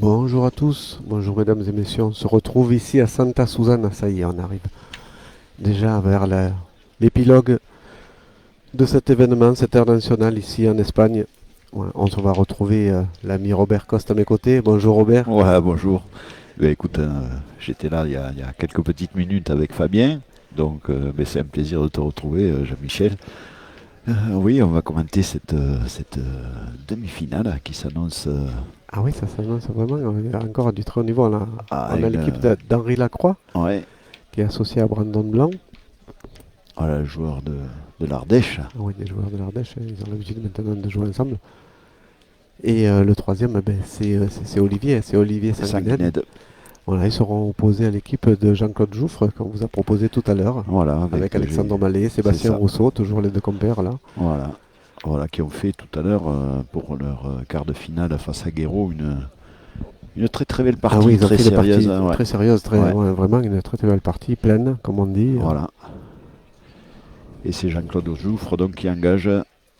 Bonjour à tous, bonjour mesdames et messieurs, on se retrouve ici à Santa Susana, ça y est, on arrive déjà vers l'épilogue de cet événement, cet international ici en Espagne. Voilà, on se va retrouver l'ami Robert Coste à mes côtés. Bonjour Robert. Ouais, bonjour. Ben, écoute, j'étais là il y a quelques petites minutes avec Fabien, donc ben, c'est un plaisir de te retrouver, Jean-Michel. Oui, on va commenter cette demi-finale qui s'annonce Ah oui, ça s'annonce vraiment, il y a encore du très haut niveau là. à On a une... l'équipe d'Henri Lacroix ouais, qui est associée à Brandon Blanc. voilà, le joueur de l'Ardèche. Ah oui, des joueurs de l'Ardèche, ils ont l'habitude maintenant de jouer ensemble. Et le troisième, c'est Olivier, c'est Olivier Sanguined. Sanguined. Voilà, ils seront opposés à l'équipe de Jean-Claude Jouffre qu'on vous a proposé tout à l'heure, Voilà, avec Alexandre Mallet, c'est Sébastien ça. Rousseau, toujours les deux compères là. Voilà. Voilà, qui ont fait tout à l'heure pour leur quart de finale face à Guéraud une très très belle Ah partie, oui, ils ont très fait des sérieuse. parties Hein, ouais. très sérieuses, Ouais, ouais, vraiment une très très belle partie, pleine, comme on dit. voilà. Et c'est Jean-Claude Jouffre donc qui engage,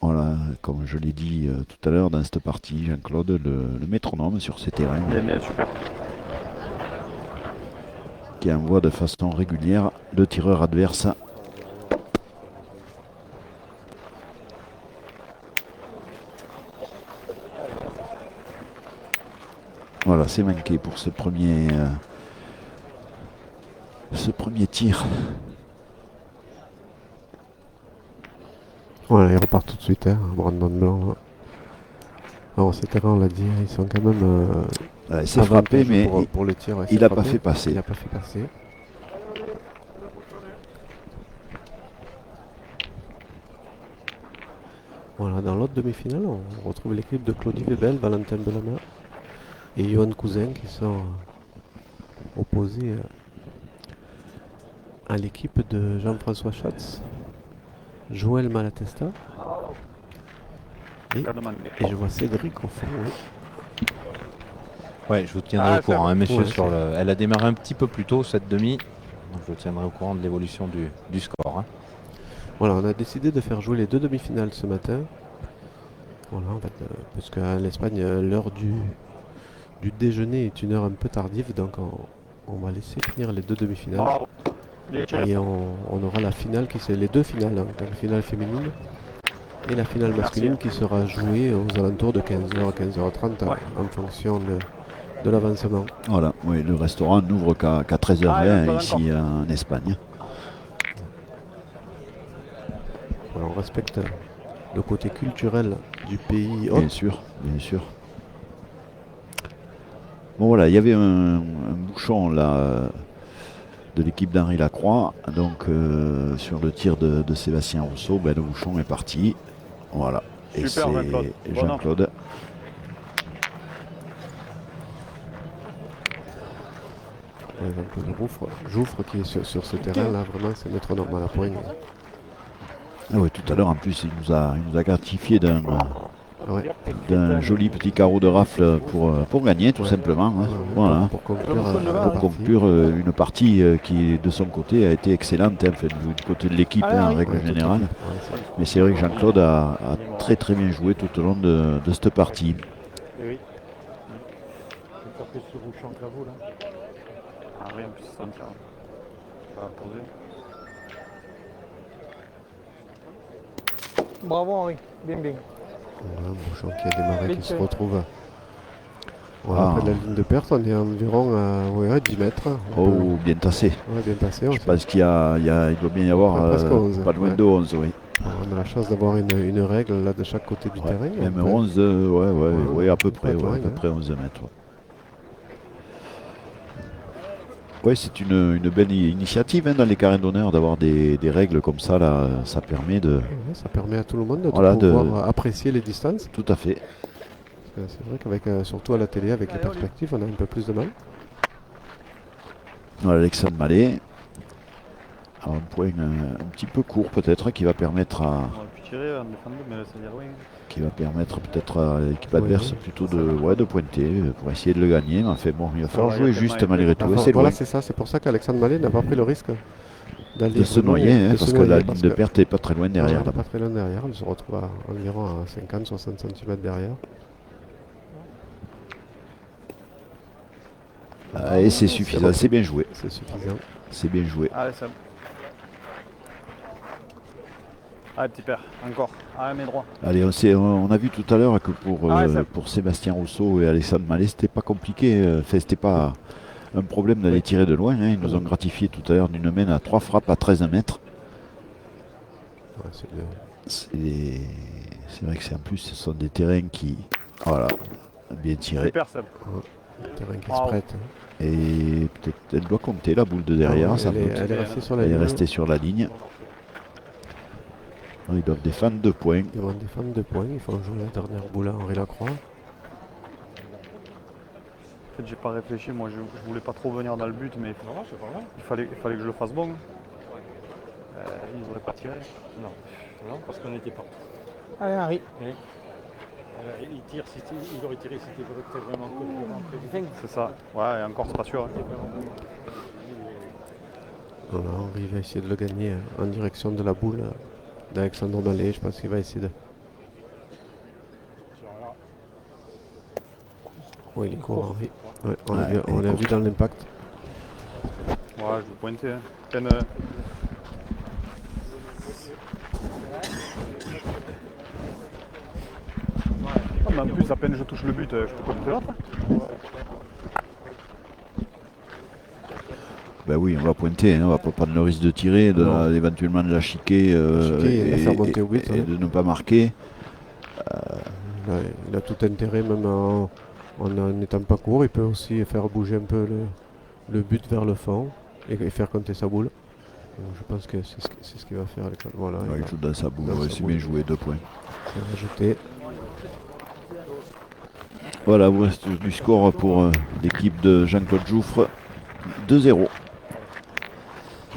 voilà, comme je l'ai dit tout à l'heure dans cette partie, Jean-Claude, le métronome sur ces terrains, Super. qui envoie de façon régulière le tireur adverse. Voilà, c'est manqué pour ce premier tir. Voilà, ils repartent tout de suite, hein, Brandon Blanc. Là. Alors, ces terrains, on l'a dit, ils sont quand même Il s'est frappé, mais pour le tir. Ouais, il n'a pas fait Il passer. n'a pas fait passer. Voilà, dans l'autre demi-finale, on retrouve l'équipe de Claudie Webel, Valentin Belama et Johan Cousin qui sont opposés à l'équipe de Jean-François Schatz, Joël Malatesta et je vois Cédric au fond. Oui. Ouais, je vous tiendrai au courant, hein, messieurs. Ouais, Elle a démarré un petit peu plus tôt, cette demi. Donc je vous tiendrai au courant de l'évolution du score. Hein. Voilà, on a décidé de faire jouer les deux demi-finales ce matin. Voilà, en fait, parce qu'en Espagne, l'heure du déjeuner est une heure un peu tardive, donc on va laisser finir les deux demi-finales. Et on aura la finale, c'est les deux finales, hein, la finale féminine et la finale masculine qui sera jouée aux alentours de 15h, 15h30 en fonction de l'avancement. Voilà, oui, le restaurant n'ouvre qu'à 13h20 ici en Espagne. Voilà, on respecte le côté culturel du pays. Bien sûr, bien sûr. Bon voilà, il y avait un bouchon là de l'équipe d'Henri Lacroix. Donc sur le tir de Sébastien Rousseau, ben, le bouchon est parti. Voilà. Et c'est Jean-Claude. Jouffre qui est sur ce terrain là, vraiment c'est métronome à la poigne. Ah oui, tout à l'heure en plus il nous a gratifié d'un joli petit carreau de rafle pour gagner tout simplement. Hein. Voilà. Pour conclure une partie qui de son côté a été excellente, hein, fait, du côté de l'équipe en règle générale. Mais c'est vrai que Jean-Claude a très très bien joué tout au long de cette partie. Oui. Ah oui, en plus c'est ça. On va poser. Bravo Henri, bien bien. Voilà, un bouchon qui a démarré, qui se retrouve près de la ligne de perte. On est environ à 10 mètres. Oh, bien tassé. Ouais, bien tassé. Je pense qu'il doit bien y avoir presque 11, pas loin de 11, oui. On a la chance d'avoir une règle là de chaque côté du terrain. Même 11, ouais, à peu près 11 mètres. Ouais. Oui, c'est une belle initiative hein, dans les carrés d'honneur d'avoir des règles comme ça. Là, ça permet ça permet à tout le monde de pouvoir apprécier les distances. Tout à fait. C'est vrai qu'avec surtout à la télé, avec les perspectives, on a un peu plus de mal. Voilà, Alexandre Mallet. Un point un petit peu court peut-être qui va permettre peut-être à l'équipe adverse plutôt de pointer pour essayer de le gagner. Mais enfin bon, il va falloir jouer juste malgré tout. Voilà, c'est ça. C'est pour ça qu'Alexandre Mallet n'a pas pris le risque de se noyer, parce que la ligne de perte n'est pas très loin derrière. Pas très loin derrière. Il se retrouve à environ à 50-60 cm derrière. Et c'est suffisant, c'est bien joué. C'est suffisant. C'est bien joué. Allez, Sam. Allez, petit père, encore. Allez, mais droit. Allez, on a vu tout à l'heure que Ah ouais, ça- pour Sébastien Rousseau et Alexandre Mallet, c'était pas compliqué. Enfin, c'était pas un problème d'aller tirer de loin. Hein. Ils nous ont gratifié tout à l'heure d'une main à 3 frappes à 13 mètres. Ouais, c'est le- C'est vrai que c'est en plus, ce sont des terrains qui. Voilà, bien tirés. Super, Sam. le terrain qui se Bravo. prête. Et peut-être elle doit compter la boule de derrière. Ah, sans doute. elle est restée sur la Elle est ligne. restée sur la ligne. Ils doivent défendre 2 points. Ils vont défendre 2 points. Ils font jouer la dernière boule à Henri Lacroix. En fait, j'ai pas réfléchi. Moi, je voulais pas trop venir dans le but, mais il fallait que je le fasse bon. Ils n'auraient pas tiré. Non, parce qu'on était partout. Allez, Harry. Il tire, il aurait tiré, c'était vraiment que C'est ça. Ouais, et encore, c'est pas sûr. Hein. Voilà, Henri va essayer de le gagner en direction de la boule d'Alexandre Mallet. Je pense qu'il va essayer de. Oui, il court Henri. Ouais, on l'a Ouais, on il l'a court. vu dans l'impact. Ouais, je vais pointer. Hein. Ah, mais en plus, à peine je touche le but, je peux pointer l'autre. Ben oui, on va pointer, hein, on va pas prendre le risque de tirer, Non. éventuellement de la chiquer, Chiquer et la faire monter au but, et hein. de ne pas marquer. Il a tout intérêt, même en n'étant pas court, il peut aussi faire bouger un peu le but vers le fond et faire compter sa boule. Donc, je pense que c'est ce qu'il va faire. Voilà, Ouais, il joue dans sa boule, dans ouais, sa c'est boule. bien joué, 2 points. il va rajouter. Voilà, voici du score pour l'équipe de Jean-Claude Jouffre, 2-0.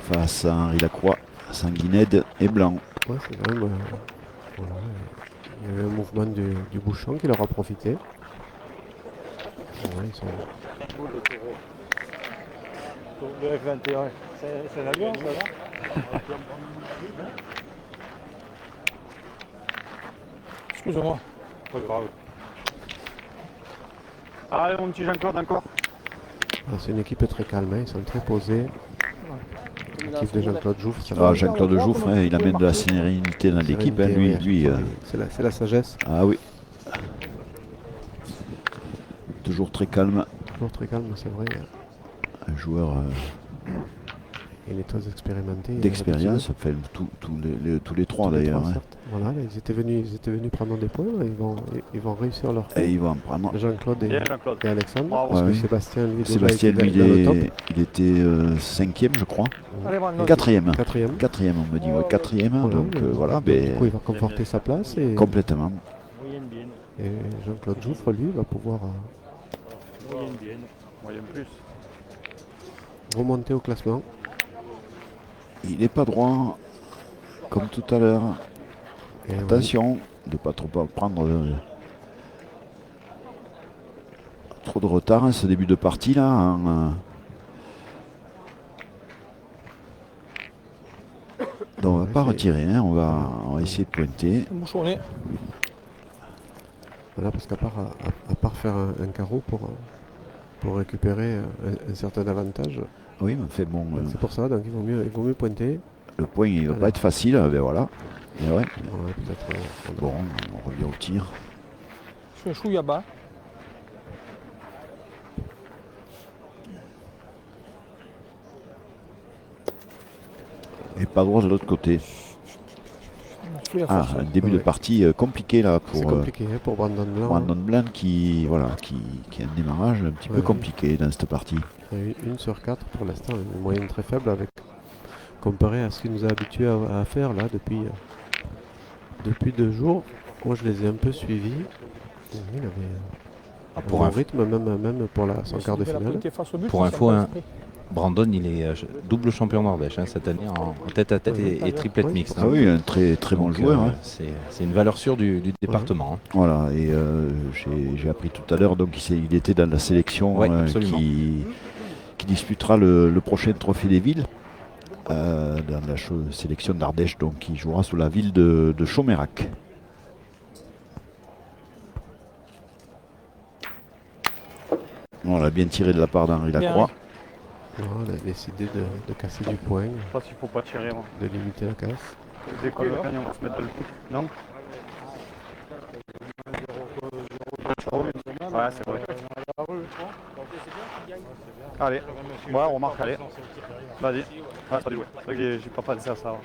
Face à Henri Lacroix, Sanguinède et Blanc. Ouais, c'est quand même. Voilà, il y a eu un mouvement du bouchon qui leur a profité. Ouais, ils sont- Le F21, c'est un avion, ça, non Excuse-moi. Pas grave. Allez, mon petit Jean-Claude, encore. c'est une équipe très calme, hein, ils sont très posés. L'équipe de Jean-Claude Jouffre, ça Ah, va. Jean-Claude Jouffre, hein, il amène de la sérénité dans l'équipe. Hein, lui, C'est la sagesse, ah oui. Toujours très calme. toujours très calme, c'est vrai. Un joueur Il est très expérimenté. il a d'expérience, enfin, tous les trois d'ailleurs. Hein. certes. Voilà, ils étaient venus prendre des points, ils vont réussir leur coup. Et il va en prendre. Jean-Claude Bien, Jean-Claude. et Alexandre. Bravo. Parce Ouais, que oui. Sébastien, lui, déjà, Sébastien, était lui, dans le top. il était 5e, je crois. Allez, Brandon. 4e. Quatrième. 4e, on me dit. Ouais, 4e. Voilà, Donc voilà, donc, ben, du coup, il va conforter sa place et complètement. Moyenne bien. et Jean-Claude Jouffre, lui, va pouvoir Moyenne bien. Moyen plus. remonter au classement. Il n'est pas droit, comme tout à l'heure. Et oui, Attention de ne pas trop prendre trop de retard hein, ce début de partie là. Hein. Donc on va Ouais, pas c'est- retirer, hein, on va essayer de pointer. Bouchonné. voilà, parce qu'à part faire un carreau pour récupérer un certain avantage, Oui, mais fait bon, c'est pour ça, donc il vaut mieux pointer. le point il va Voilà. pas être facile, ben voilà. Et ouais, Voilà, peut-être, bon, on revient au tir. Je fais un chouïa bas. Et pas droit de l'autre côté. Chouïa Ah, force. un début de Ouais. partie compliqué là c'est pour compliqué hein, pour Brandon Blanc. Brandon Blanc qui a un démarrage un petit peu Ouais. compliqué dans cette partie. Il y a eu 1 sur 4 pour l'instant, une moyenne très faible comparé à ce qu'il nous a habitués à faire là depuis 2 jours. Moi je les ai un peu suivis. Il avait Ah, un pour bon info, rythme même pour son quart de finale. Pour info, hein, Brandon, il est double champion Nordèche hein, cette année en tête-à-tête et triplette Oui, mixte. c'est Ah hein. oui, un très bon Donc, joueur. Hein. c'est une valeur sûre du département. hein. Voilà, et j'ai appris tout à l'heure, donc il était dans la sélection Ouais, absolument. qui disputera le prochain Trophée des Villes, dans la sélection d'Ardèche, donc qui jouera sous la ville de Chaumérac. On l'a bien tiré de la part d'Henri Bien. Lacroix. On a décidé de casser du point, Je sais pas s'il faut pas tirer, moi. de limiter la casse. Dès qu'on le gagne, on va se mettre dans le but. Non? Ouais, c'est vrai. Allez, ouais, on remarque, allez. Vas-y. Ah, salut, ouais. C'est vrai que j'ai pas pensé à ça.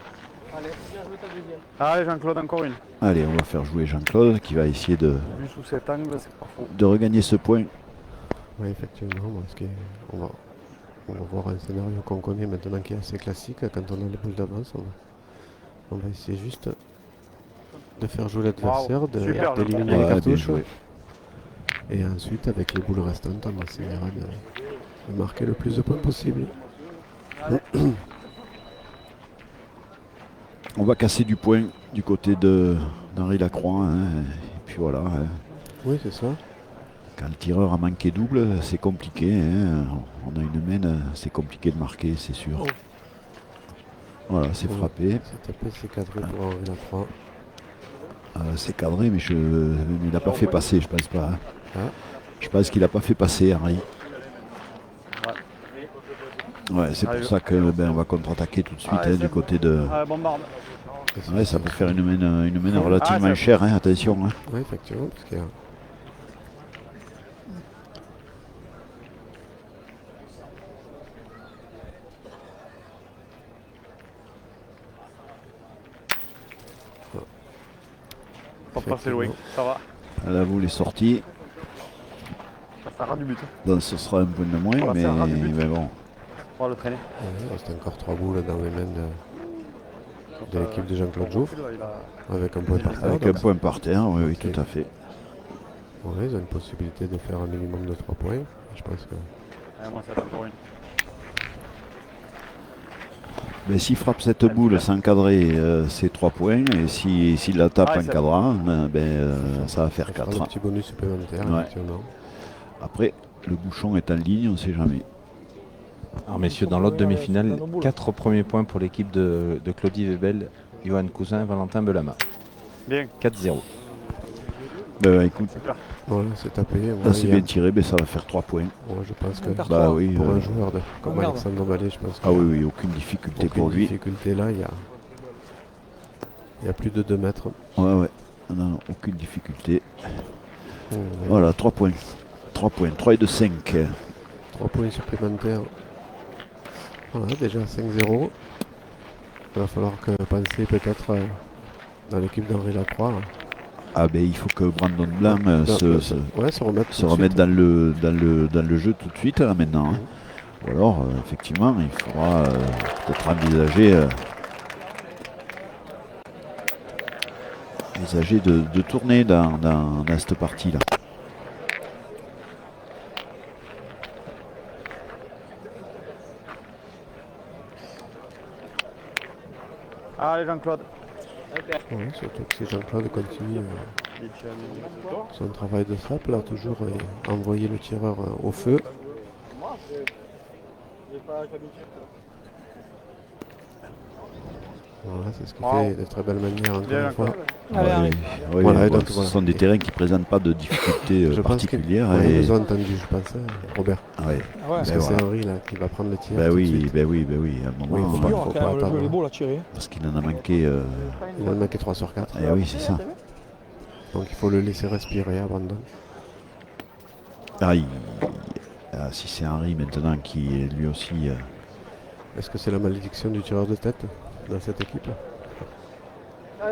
Allez, Jean-Claude, encore une. Allez, on va faire jouer Jean-Claude qui va essayer de Vu sous cet angle, c'est pas faux. regagner ce point. Oui, effectivement, parce on va voir un scénario qu'on connaît maintenant qui est assez classique. Quand on a les boules d'avance, on va essayer juste de faire jouer l'adversaire, Super, d'éliminer le les Ouais, bien cartouches. joué. Et ensuite, avec les boules restantes, on essaiera de marquer le plus de points possible. On va casser du point du côté d'Henri Lacroix. Hein. Et puis voilà. Hein. Oui, c'est ça. Quand le tireur a manqué double, c'est compliqué. Hein. On a une main, c'est compliqué de marquer, c'est sûr. Voilà, c'est Oui. frappé. C'est tapé, c'est cadré pour Henri Lacroix. C'est cadré, mais il n'a pas fait passer, je pense pas. Hein. Ah. Je pense qu'il n'a pas fait passer, Henri. Ouais, c'est pour ça que on va contre-attaquer tout de suite hein, du côté de. Allez, bombarde. Ouais, ça peut faire une main relativement chère, hein, attention. Hein. Oui, effectivement, parce qu'il y a... Pas passer loin, ça va. Là, vous les sorties. Ça rend du but. Donc ce sera un point de moins, Voilà, mais, c'est un ras du but. mais bon. On va le traîner. Il reste encore 3 boules dans les mains de l'équipe de Jean-Claude Jouffre, avec un point par terre. Avec un donc point par terre, oui, oui, Ok. tout à fait. ouais, ils ont une possibilité de faire un minimum de 3 points. Je pense que... Allez, moi, ça va encore une. Mais s'il frappe cette boule sans cadrer, c'est 3 points. Et s'il la tape Ah, en c'est- cadrant, ça va faire ça fera 4. un petit bonus supplémentaire, Ouais. effectivement. Après, le bouchon est en ligne, on ne sait jamais. Alors messieurs, dans l'autre demi-finale, 4 premiers points pour l'équipe de Claudie Webel, Johan Cousin, Valentin Belama. Bien. 4-0. Écoute, Voilà, c'est tapé. là Ouais, c'est il y a- bien tiré, mais ça va faire 3 points. ouais, je pense que Bah oui, pour un joueur comme merde. Alexandre Vallée, je pense ah qu'il y a oui, oui, aucune difficulté aucune pour lui. difficulté là. Il y a plus de 2 mètres. Ouais, ouais. Non, aucune difficulté. Ouais. Voilà, 3 points. 3 points, 3 et de 5. 3 points supplémentaires. Voilà, déjà 5-0. Il va falloir penser peut-être dans l'équipe d'Henri Lacroix. Ah ben il faut que Brandon Blanc se remettre se tout de remette suite. dans le jeu tout de suite là maintenant. Hein. Ou alors effectivement il faudra peut-être envisager de tourner dans cette partie là. Allez, Jean-Claude. Ouais, surtout que si Jean-Claude continue son travail de sape, là, toujours envoyer le tireur au feu. Voilà, c'est ce qui fait de très belles manières encore Bien, une fois. Allez, Ouais, allez. ouais, Voilà, et bon, donc, ce voilà. sont des terrains qui ne présentent pas de difficultés Je pense particulières. qu'ils Et... nous ont entendu, je pense, Robert. Ouais. Ouais. Parce Ben que voilà. c'est Henri là, qui va prendre le tir. Ben tout de oui, suite. ben oui, ben oui, à un Oui, moment, faut Dur, faut quand pas même, attendre. les balles à tirer. parce qu'il en a manqué. Il en a manqué 3 sur 4. Eh oui, c'est ça. Donc il faut le laisser respirer à Brandon. Ah, si c'est Henri maintenant qui est lui aussi. Est-ce que c'est la malédiction du tireur de tête dans cette équipe?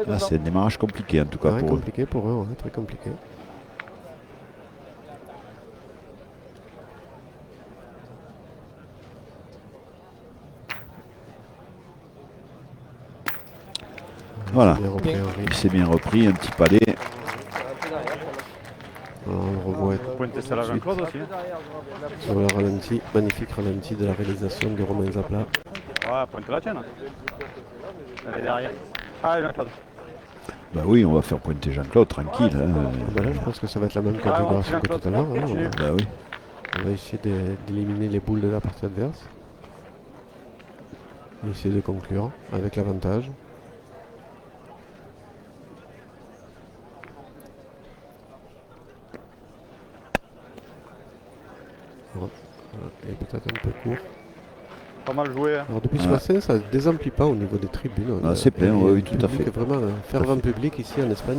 Là, c'est un démarrage compliqué en tout cas Ouais, pour eux. compliqué pour eux, ouais, très compliqué. Voilà. Bien repris, Henri. Il s'est bien repris, un petit palais. Alors, on le revoit Pointer celle à Jean-Claude aussi. Hein. sur le ralenti, magnifique ralenti de la réalisation de Romain Zapla. Ouais, pointer la tienne. Elle est derrière. Allez, Jean-Claude. Bah oui, on va faire pointer Jean-Claude tranquille. Hein. Ah ben là, je pense que ça va être la même configuration que tout à l'heure. Hein. Bah oui. On va essayer d'éliminer les boules de la partie adverse. Et essayer de conclure avec l'avantage. est peut-être un peu court. Pas mal joué. Hein. Alors depuis ce Ouais. matin, ça ne désemplit pas au niveau des tribunes. Ah, c'est plein, Et oui, le tout à public fait. est vraiment un fervent public ici en Espagne.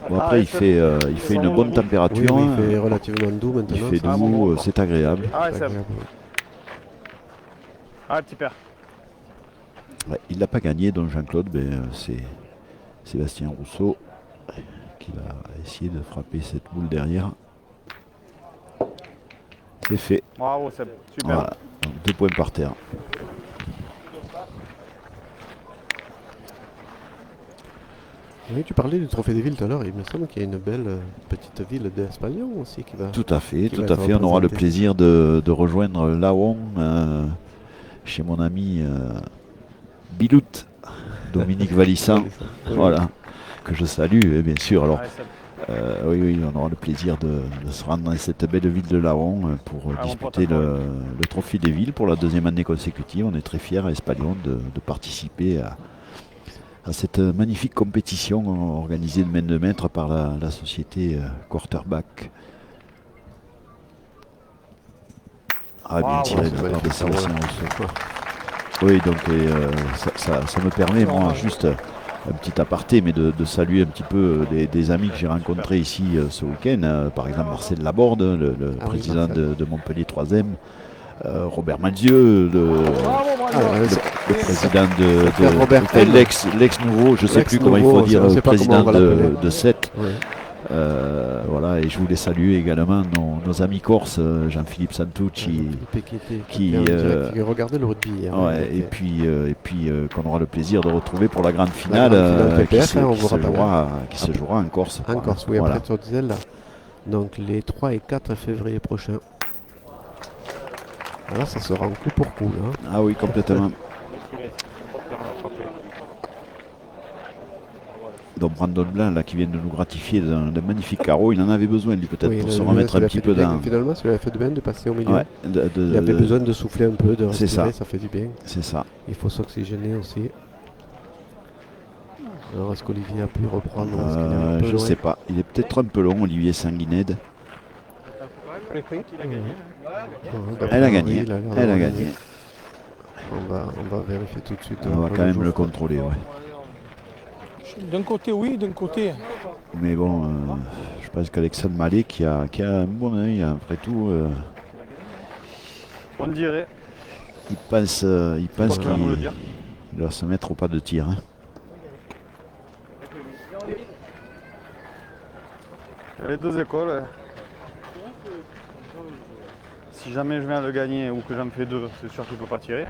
Bon, après, il fait une bonne Oui, température. oui, hein. il fait relativement doux maintenant. Il fait ça, doux, c'est agréable. Ah, c'est c'est agréable, oui. Ah, petit père. Ouais, il l'a pas gagné, donc Jean-Claude, c'est Sébastien Rousseau qui va essayer de frapper cette boule derrière. C'est fait. Bravo, Seb. Super. Voilà. Donc, 2 points par terre. Oui, tu parlais du Trophée des villes tout à l'heure. Il me semble qu'il y a une belle petite ville d'Espagnon aussi qui va. Tout à fait, Qui tout va à être fait. On aura le représenté. plaisir de rejoindre Laon chez mon ami Bilout, Dominique Valissan. Oui. Voilà, que je salue, bien sûr. Alors, Ouais, Seb. oui, on aura le plaisir de se rendre dans cette belle ville de Laon pour Ah, mon disputer pote, le trophée des villes pour la 2e année consécutive. On est très fiers à Espalion de participer à cette magnifique compétition organisée de main de maître par la société Quarterback. Ah, bien Wow, tiré c'est de la part de magnifique, Sébastien ouais. Rousseau. Oui, donc ça me permet, moi, juste un petit aparté, mais de saluer un petit peu des amis que j'ai rencontrés ici ce week-end. Par exemple, Marcel Laborde, le Ah oui, président Marcel. de Montpellier 3e. Robert Manzieux, le président Frère Robert enfin, M. l'ex-nouveau, je ne sais plus comment il L'ex-nouveau, faut dire, je sais pas comment président on va l'appeler. de 7. Oui. Voilà, et je voulais saluer également nos amis corses, Jean-Philippe Santucci, qui regardait le rugby hier. ouais, Il et était- puis qu'on aura le plaisir de retrouver pour la grande finale, grande finale qui PPF, on vous rappelle. se jouera en Corse. En Corse, oui, Voilà. après tu disais là. Donc les 3 et 4 février prochains. Là, ça sera en coup pour coup. Hein. Ah oui, complètement. Donc Brandon Blanc, là, qui vient de nous gratifier d'un magnifique carreau, il en avait besoin, lui, peut-être, Oui, pour le- se le- remettre ça un lui a petit fait peu du bien. dans... Finalement, ça lui a fait du bien de passer au milieu. Ouais, Il avait besoin de souffler un peu, de C'est respirer, ça. ça fait du bien. C'est ça. Il faut s'oxygéner aussi. Alors, est-ce qu'Olivier a pu reprendre est-ce qu'il est un peu Je loin sais pas. Il est peut-être un peu long, Olivier Sanguinède. Ouais, Elle a oui, gagné. il l'air Elle a d'avoir gagné. On va vérifier tout de suite. On va quand même le contrôler, ouais. D'un côté, oui, d'un côté. Mais bon, je pense qu'Alexandre Mallet, qui a un bon œil, après tout, On dirait. il pense Voilà. Vous le qu'il dire. il va se mettre au pas de tir. Hein. Il y a les 2 écoles. Si jamais je viens de gagner ou que j'en fais 2, c'est sûr qu'il ne peut pas tirer.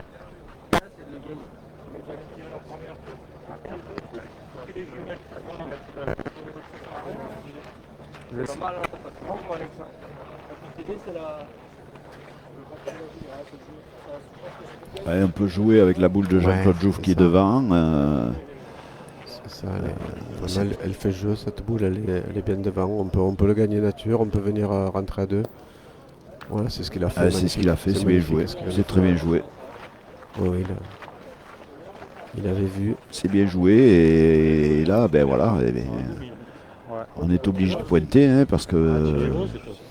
Ouais, on peut jouer avec la boule de Jean-Claude Ouais, Jouve c'est qui est ça. devant. C'est ça, elle fait jeu, cette boule, elle est bien devant. On peut le gagner nature, on peut venir rentrer à 2. Voilà, c'est ce qu'il a fait. C'est ce qu'il a fait, c'est bien magnifique joué. ce qu'il a C'est fait. très bien joué. Oui, oui, il avait vu. C'est bien joué et là, ben voilà, Ouais. on est obligé de pointer hein, parce que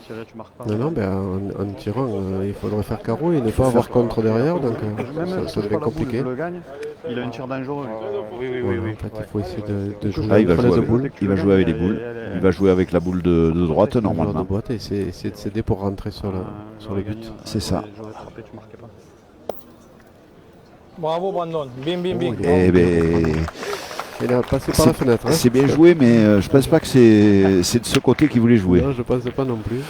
Tirer, tu marques pas. Non, ben, en tirant, il faudrait faire carreau et ne pas avoir contre derrière, donc Même ça devient compliqué. Je le gagne, il a une tir dangereux. Voilà, en fait, il faut essayer de jouer Ah, il va entre jouer les avec- boules. il va jouer avec les boules. Il va jouer avec la boule de droite De normalement. boîte et essayer de céder pour rentrer sur le but. C'est ça. J'aurais frappé, tu marquais pas. Bravo, Brandon. Bien, bien, bien. Oh, Eh ben, Il a passé par la fenêtre. Hein. c'est bien joué, mais je pense pas que c'est de ce côté qu'il voulait jouer. Non, je pense pas non plus.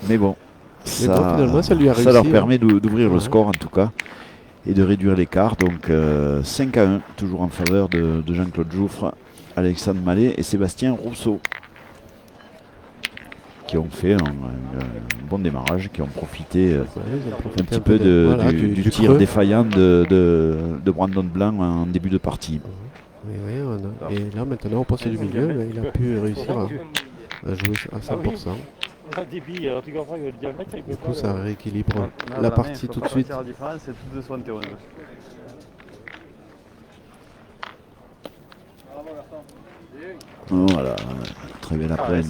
Mais bon, Mais bon, finalement, ça lui a leur réussi, permet d'ouvrir le Ouais. score en tout cas et de réduire l'écart. Donc 5-1, toujours en faveur de Jean-Claude Jouffre, Alexandre Mallet et Sébastien Rousseau, qui ont fait un bon démarrage, qui ont profité Ouais, ils ont un profité petit peu voilà, du tir creux. défaillant de Brandon Blanc en début de partie. Oui, oui, et là maintenant au poste du milieu, il a pu réussir à jouer à 100%. On a des billes, alors tu comprends que le diamètre, il peut Du coup, pas. ça rééquilibre Là, la main, partie il faut tout de pas suite. faire la différence, c'est tout de 71. Voilà, très bien après.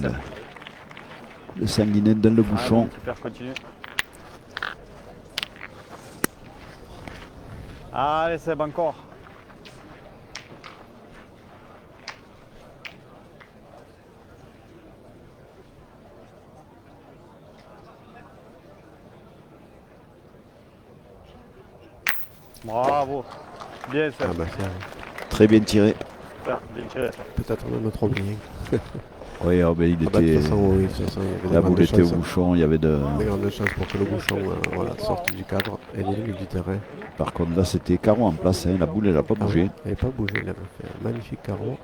Le sanguinette dans le bouchon. Super, continue. Allez, Seb, encore. Bravo. Bien, Ah Seb. bah c'est Très bien tiré. Super, bien tiré. peut-être même trop bien. Oui, oh, ben, il Ah bah, de était. toute façon, oui, de toute façon, il y avait La des boule grandes était au chances. bouchon, il y avait de. Des grandes chances pour que le bouchon voilà, sorte du cadre et l'élimine du terrain. Par contre, là, c'était carreau en place. Hein. La boule, elle n'a pas Ah bougé. oui, il n'avait pas bougé, il avait fait un magnifique carreau.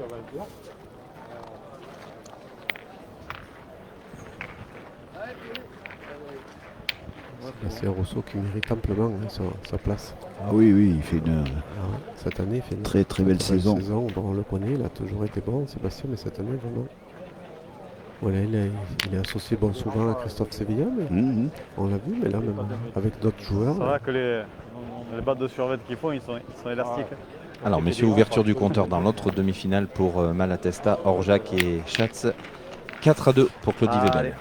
C'est Rousseau qui mérite amplement hein, sa place. Ah oui, oui, il fait une Ah ouais, cette année, il fait une très belle saison. Bon, on le connaît, il a toujours été bon, Sébastien, mais cette année, vraiment. Voilà, il est associé bon, souvent à Christophe Sevilla, mais Mhm. on l'a vu, mais là, même avec d'autres joueurs. Ça va que les battes de survêt qu'ils font, ils sont élastiques. Alors, messieurs, ouverture du compteur dans l'autre demi-finale pour Malatesta, Orjac et Schatz. 4-2 pour Claudie Allez. Webel.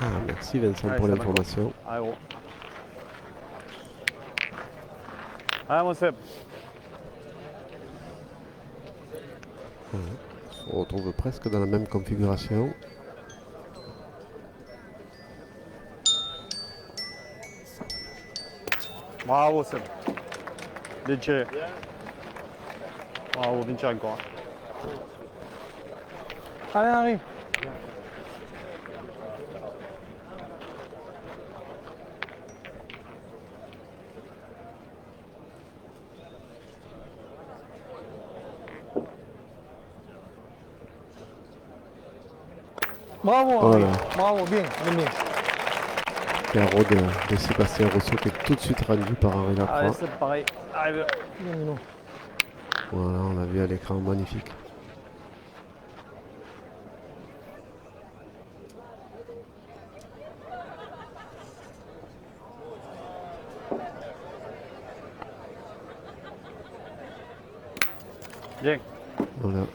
Ah, merci Vincent Allez, pour ça va, l'information. Allez, gros. Allez, mon Seb. Voilà. On se retrouve presque dans la même configuration. Bravo, Seb. Bien tiré. Bravo, bien tiré encore. Allez, Henri. Bravo, Henri. Voilà. Bravo, bien, bien, bien. Carreau de Sébastien Rousseau qui est tout de suite rendu par Henri Allez, Lacroix. Seb, pareil. Allez, bien, Mino. Voilà, on l'a vu à l'écran, magnifique. Bien, Voilà,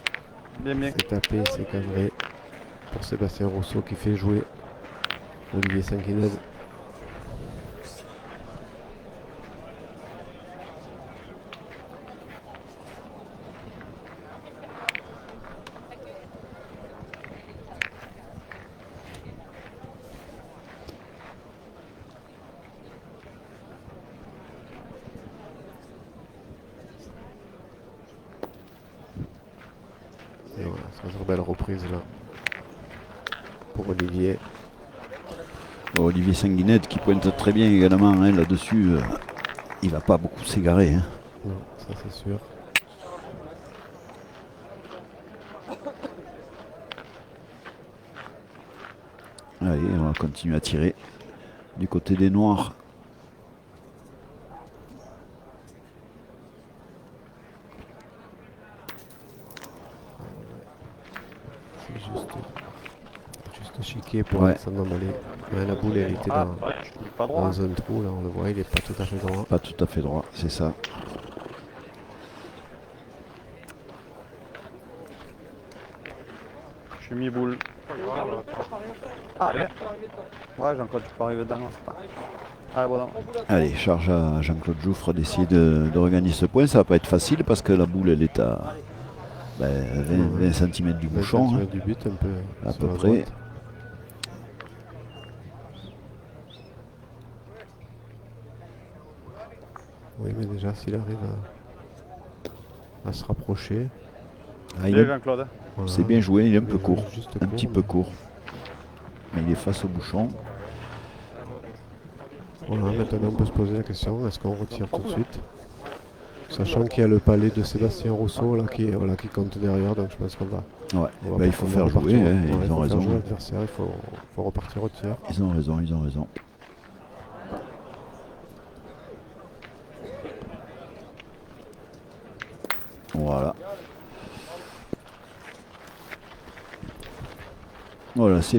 bien, bien. c'est tapé, c'est cadré pour Sébastien Rousseau qui fait jouer Olivier Sanguinez. Et voilà, c'est une belle reprise là pour Olivier. Bon, Olivier Sanguinette qui pointe très bien également hein, là-dessus. Il va pas beaucoup s'égarer. Hein. Non, ça c'est sûr. Allez, on va continuer à tirer du côté des Noirs. C'est juste chiqué pour Ouais. Alexandre Mallet. Ouais, la boule elle était Ah, dans, ouais, je suis pas droit. dans un trou, là on le voit, il n'est pas tout à fait droit. Pas tout à fait droit, c'est ça. Je suis mi-boule. Ah, ouais. Ouais, Jean-Claude, tu peux arriver dedans. C'est pas... Allez, voilà. Allez, charge à Jean-Claude Jouffre d'essayer de regagner ce point. Ça va pas être facile parce que la boule elle est à 20 cm du 20 bouchon. centimètres Hein, du but, un peu à sur peu la près. droite. Oui, mais déjà s'il arrive à se rapprocher. Ah, il Bien, est- Jean-Claude. Voilà. c'est bien joué, il est un Il peu court. juste Un petit peu court. Mais il est face au bouchon. Voilà, maintenant on peut se poser la question, est-ce qu'on retire tout de suite? Sachant qu'il y a le palais de Sébastien Rousseau là, qui compte derrière, donc je pense qu'on va. Ouais, on va bah, il pas- faut on va faire repartir jouer, au- hein, ouais, il ils ont faut faire jouer raison. l'adversaire, il faut repartir au tir. Ils ont raison, ils ont raison. Voilà. Voilà, c'est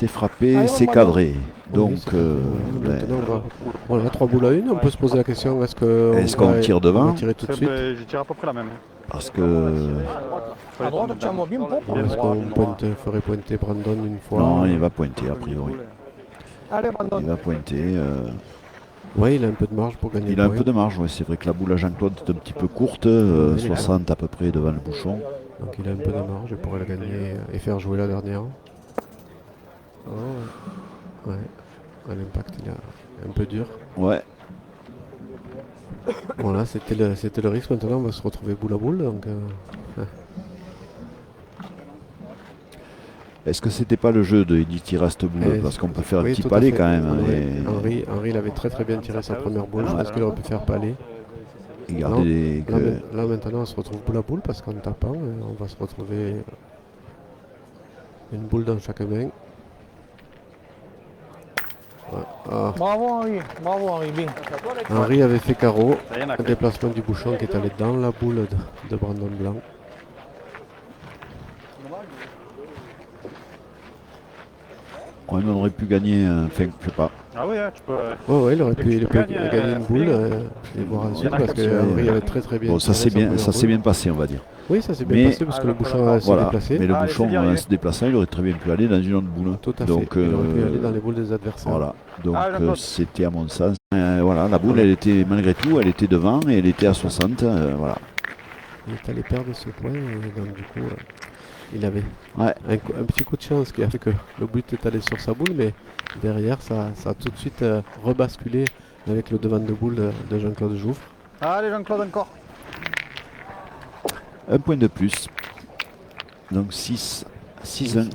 frappé, c'est cadré. Donc, Oui, c'est maintenant, on a 3 boules à 1, on peut se poser la question, Est-ce qu'on tire devant? On va tirer tout de suite. Je tire à peu près la même. parce que À droite, tiens-moi bien propre. Il est Est-ce droit, qu'on il est droit. ferait pointer Brandon une fois? non, il va pointer a priori. Allez, Il Brandon. va pointer. Ouais, il a un peu de marge pour gagner Il le a un point. peu de marge, ouais. C'est vrai que la boule à Jean-Claude est un petit peu courte, il est là. 60 à peu près devant le bouchon. Donc il a un peu de marge, il pourrait la gagner et faire jouer la dernière. Oh, ouais. Ouais, l'impact il est un peu dur. Ouais, Voilà, c'était le risque. Maintenant, on va se retrouver boule à boule. Donc, est-ce que c'était pas le jeu de Edith Tiraste boule? et- Parce qu'on peut faire un oui, petit tout à palais fait. quand même, hein, Ouais, Henri, il avait très très bien tiré sa première boule. Je pense qu'il aurait pu faire palais. et Là, garder les- que- là, maintenant, on se retrouve boule à boule parce qu'en tapant, on va se retrouver une boule dans chaque main. Ouais. Ah, Bravo Henri, bien. Henri avait fait carreau. Ça y est, on a Un clé. déplacement du bouchon qui est allé dans la boule de Brandon Blanc. Ouais, mais on aurait pu gagner, enfin, je sais pas. Ah oui, hein, tu peux. Ouais, il aurait pu gagnes, gagner une boule rien. et voir ensuite Il y en a parce qui que sont- Henri avait très très bien Bon, ça tiré s'est sa bien, première ça s'est boule. bien passé, on va dire. Oui, ça s'est bien Mais- passé parce que le bouchon d'accord. s'est Voilà. déplacé. Mais le Ah, bouchon, c'est bien arrivé. se déplaçant, il aurait très bien pu aller dans une autre boule. Tout à Donc, fait. Il aurait pu aller dans les boules des adversaires. voilà. Donc, Ah, Jean-Claude. c'était à mon sens. Voilà, la boule, elle était, malgré tout, elle était devant et elle était à 60. Voilà. Il est allé perdre ce point et donc du coup, il avait Ouais. un petit coup de chance qui a fait que le but est allé sur sa boule, mais derrière, ça a tout de suite rebasculé avec le devant de boule de Jean-Claude Jouffre. Allez, Jean-Claude, encore. Un point de plus. Donc 6-1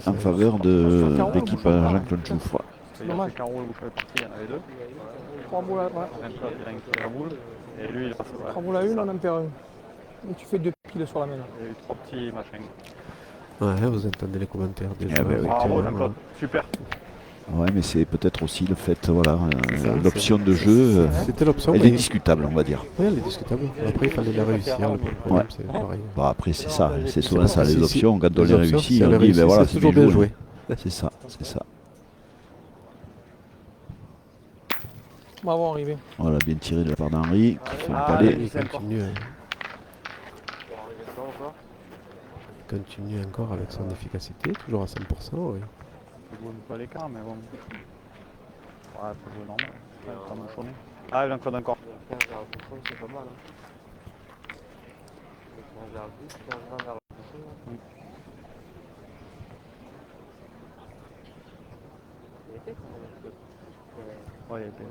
en faveur de l'équipe à Jean-Claude Jouffre. Il a fait carreau, le bouchon est parti, il y en avait deux. 3 boules à, ouais. Jean-Claude, il a inclus la boule. Et lui, il a passé. 3 boules à une, on en perd une. Et tu fais 2 piles sur la main. Là. Il y a eu trois petits machins. Ouais, vous entendez les commentaires des Eh joueurs. ben oui. Bravo, effectivement, Jean-Claude. Super. Ouais, mais c'est peut-être aussi le fait, voilà, C'est ça, l'option de jeu, C'était l'option, elle mais est discutable, on va dire. oui, elle est discutable. Après, il fallait la réussir. Le problème, Ouais. c'est pareil. Bon, après, c'est ça, c'est souvent ça, les Si- options, quand on les les options, réussit, si on elle dit, réussit, ben voilà, c'est toujours bien joué. C'est ça, c'est ça. Bravo Henri, bien. Voilà, bien tiré de la part d'Henri, qui fait un Ah, palais. Il continue encore avec son efficacité, toujours à 100%. Oui. Je ne pas l'écart, mais bon. Ouais, faut jouer normal. Ouais, pas mouchonné. Ah, Jean-Claude, encore. Ouais, il a été.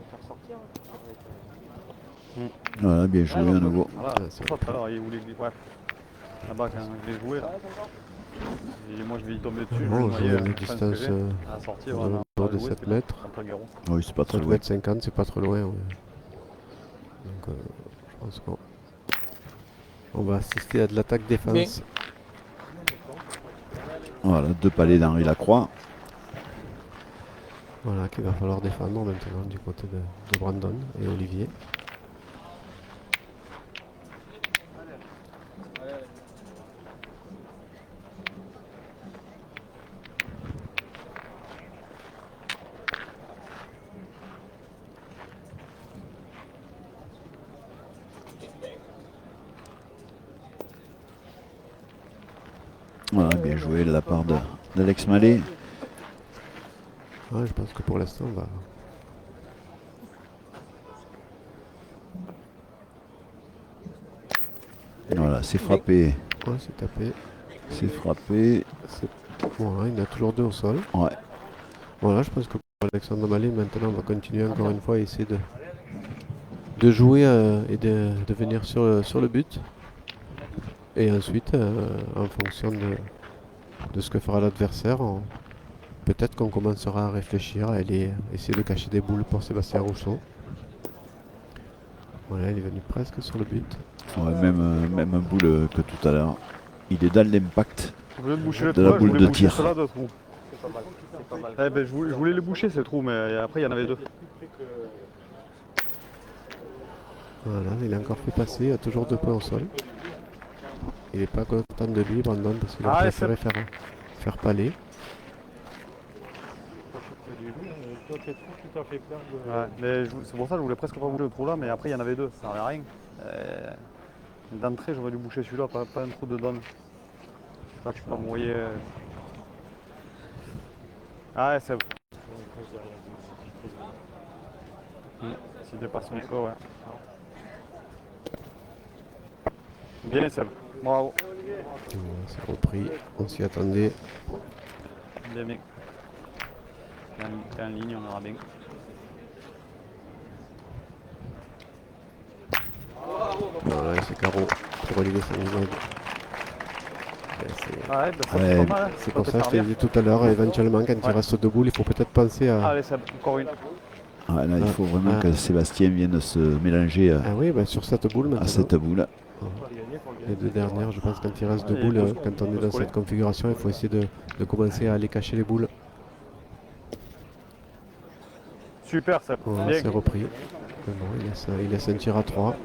Voilà, bien joué à nouveau. Voilà, Ah, c'est ça, tout à l'heure, il voulait. Ouais. Là-bas, quand je l'ai joué, là. Et moi, je vais y tomber dessus. Bon, on je joue voyais à une la chance que distance j'ai à sortir. autour Voilà, de 7 mètres. contre Guéron. Oui, c'est pas très 7 loin. mètres 50, c'est pas trop loin. Ouais. Donc, je pense qu'on va assister à de l'attaque-défense. Voilà, deux palais d'Henri Lacroix. Voilà, qu'il va falloir défendre maintenant du côté de Brandon et Olivier. Voilà, bien joué de la part d'Alex Mallet. Ouais, je pense que pour l'instant, on va. Voilà, c'est frappé. Ouais, c'est tapé. C'est frappé. Voilà, il y en a toujours deux au sol. Ouais. Voilà, je pense que pour Alexandre Mallet, maintenant, on va continuer encore une fois à essayer de jouer et de venir sur le but. Et ensuite, en fonction de ce que fera l'adversaire, peut-être qu'on commencera à réfléchir, à aller essayer de cacher des boules pour Sébastien Rousseau. Voilà, il est venu presque sur le but. Ouais, même un boule que tout à l'heure. Il est dans l'impact. Je voulais boucher le De la trou, je boule voulais de boucher tir. ceux-là de trous. Eh ben, je voulais les boucher ces trous, mais après il y en avait deux. Voilà, il a encore fait passer, il a toujours 2 points au sol. Il n'est pas content de lui, Brandon, parce qu'il a Ah, préféré faire palais. Toi, tes trous, tu t'as fait perdre. Ouais, mais c'est pour ça que je voulais presque pas bouger le trou là, mais après il y en avait deux, ça servait à rien. D'entrée, j'aurais dû boucher celui-là, pas un trou de donne. Là, tu peux envoyer. Ah, ouais, c'est. s'il dépasse un peu, ouais. Bien, Seb. Bravo. C'est repris, on s'y attendait. Bien, bien. T'es en ligne, on aura bien. Voilà, c'est carreau pour Olivier Sanguined. Ah ouais, bah ça Ouais, c'est pas mal. C'est Ça pour peut ça que je t'ai servir. dit tout à l'heure, éventuellement, quand il Ouais. reste deux boules, il faut peut-être penser à. Allez, Seb, encore une. Ah, là, il faut vraiment Ah. que Sébastien vienne se mélanger Ah oui, bah sur cette boule maintenant. à cette boule. Les deux dernières, je pense, quand il reste deux Ouais, boules, il faut se- quand on il est faut dans se coller. cette configuration, il faut essayer de commencer à aller cacher les boules. Super, Seb. Voilà, Bien. c'est repris. Mais bon, il laisse un tir à 3.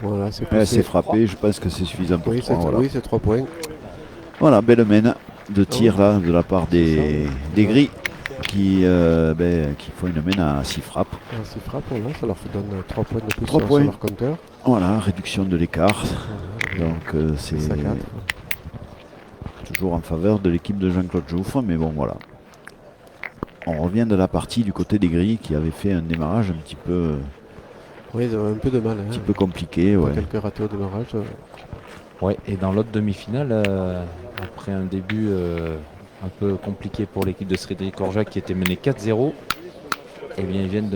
Voilà, c'est Ouais, poussé. c'est frappé, je pense que c'est suffisant pour Oui, 3. c'est Voilà. oui, c'est 3 points. Voilà, belle mène de tir là, de la part des gris qui font une mène à 6 frappes. Alors, s'ils frappent, voilà, ça leur donne 3 points de plus 3 sur points. leur compteur. Voilà, réduction de l'écart. Voilà, Donc c'est ça 4. toujours en faveur de l'équipe de Jean-Claude Jouffre, mais bon voilà. On revient de la partie du côté des gris qui avait fait un démarrage un petit peu Oui, ils ont un peu de mal. Hein. compliqué. Ouais. Quelques ratés au démarrage. Ouais, et dans l'autre demi-finale, après un début un peu compliqué pour l'équipe de Cédric Orjac qui était menée 4-0, eh bien, ils viennent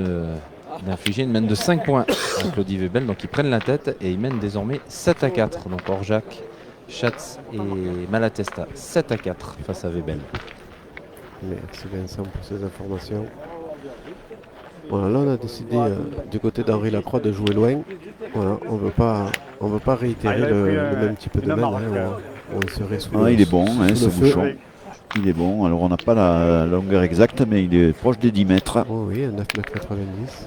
d'infliger une mène de 5 points à Claudie Webel. Donc ils prennent la tête et ils mènent désormais 7-4. Donc Orjac, Schatz et Malatesta 7-4 face à Webel. Merci Vincent pour ces informations. Voilà, là on a décidé du côté d'Henri Lacroix de jouer loin. Voilà, on veut pas réitérer il avait pris le même type de une mène. marque, Où on serait sous Ah, le, il est bon, sous hein, le ce feu. bouchon. Il est bon. Alors on n'a pas la longueur exacte, mais il est proche des 10 mètres. Oh oui, 9,90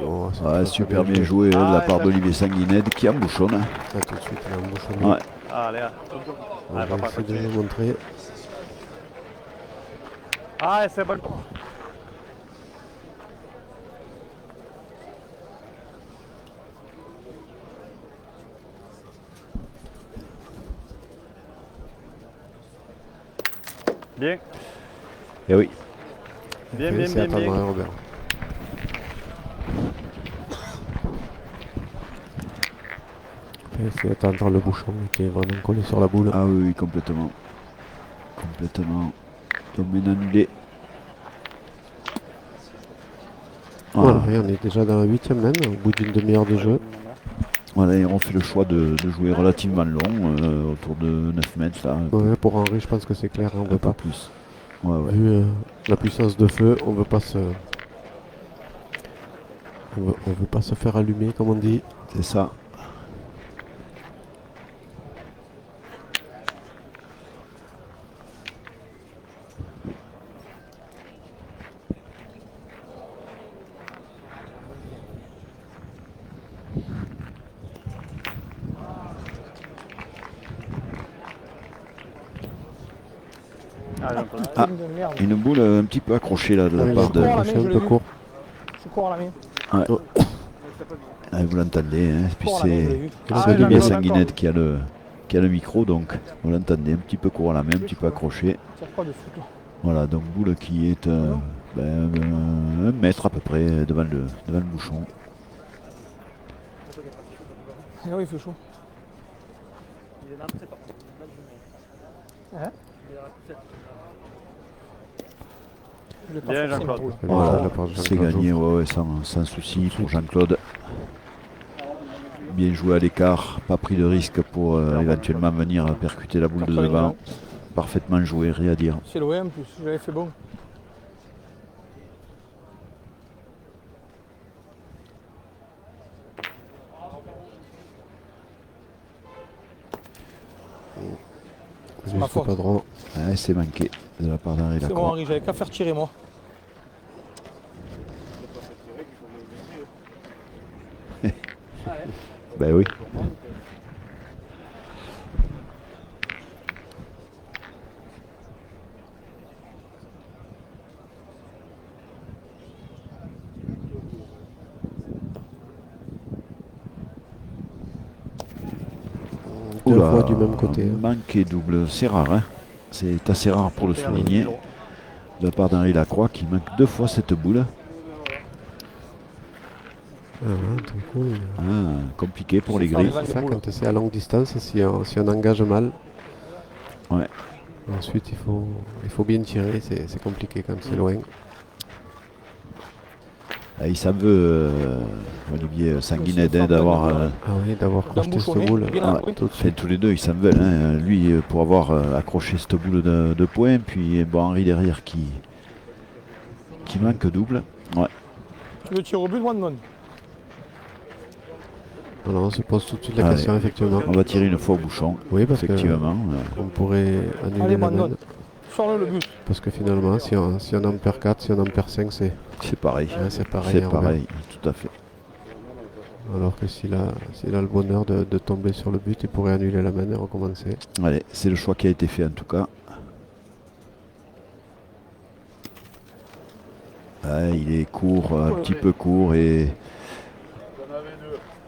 Bon, c'est Ouais, très, super très bien joué de la Ah, part ça- d'Olivier Sanguined qui embouchonne. Ça tout de suite, il a embouchonné. Ouais. Allez, On Ah, va pas essayer de continuer. vous montrer. Ah, c'est bon. Bien, Et oui. bien, Ok, bien, c'est bien, attendre, bien. hein, Robert. C'est attendre le bouchon qui est vraiment collé sur la boule. Ah oui, complètement. Complètement. Domaine annulé. Voilà, Voilà. et on est déjà dans la 8e mène, au bout d'une demi-heure de jeu. Voilà, et on fait le choix de jouer relativement long, autour de 9 mètres là. Ouais, pour Henri, je pense que c'est clair, hein, on Un veut peu pas. plus. Ouais, ouais. Vu la puissance de feu, on veut pas on veut pas se faire allumer, comme on dit. C'est ça. Allez, on continue. Ah, une boule un petit peu accrochée là de la part de. C'est un peu court. Je cours à la main. Ah, vous l'entendez, hein. Puis Cours à la main, je l'ai c'est vu. Ah, c'est oui, Olivier j'entends Sanguined qui a le micro, donc vous l'entendez un petit peu court à la main, un petit peu accroché. Tire pas de foot là. Voilà, donc boule qui est un mètre à peu près devant le bouchon. Ah oui, il fait chaud. Hein Je l'ai pas Bien, forcé, Jean-Claude. ma boule. Voilà, la part de c'est Jean-Claude gagné, ouais, sans souci pour Jean-Claude. Bien joué à l'écart, pas pris de risque pour éventuellement venir percuter la boule de devant. Parfaitement joué, rien à dire. C'est l'OM en plus, j'avais fait bon. Juste ma faute. pas droit. Ouais, c'est manqué de la part d'Henri C'est bon, Lacroix. Henri, j'avais qu'à faire tirer moi. Ben oui. Deux Oula, fois du même côté. manqué double, c'est rare. Hein. C'est assez rare pour le souligner. De la part d'Henri Lacroix qui manque 2 fois cette boule. Ah, du coup, Ah, compliqué pour les C'est faire grilles. des vannes c'est ça, de boule. quand c'est à longue distance, si on engage mal, Ouais. ensuite il faut bien tirer, c'est compliqué quand c'est loin. Ah, il s'en veut, Olivier Sanguined, hein, d'avoir. Ah oui, d'avoir crocheté cette D'embouchonner, boule. bien Ah, appris. tout de Fait, suite. tous les deux, ils s'en veulent. Hein. Lui, pour avoir accroché cette boule de points, puis bon, Henri derrière qui manque double. Ouais. Tu veux tirer au but, Wandon? Alors on se pose tout de suite la Allez. question, effectivement. On va tirer une fois au bouchon. Oui, parce Effectivement. qu'on pourrait annuler Allez, la Wandon. main. Sors-le le but. Parce que finalement, si on en perd 4, si on en perd 5, c'est C'est pareil. c'est pareil. C'est hein, pareil, tout à fait. Alors que s'il a le bonheur de tomber sur le but, il pourrait annuler la main et recommencer. Allez, c'est le choix qui a été fait en tout cas. Ah, il est court, un petit peu court et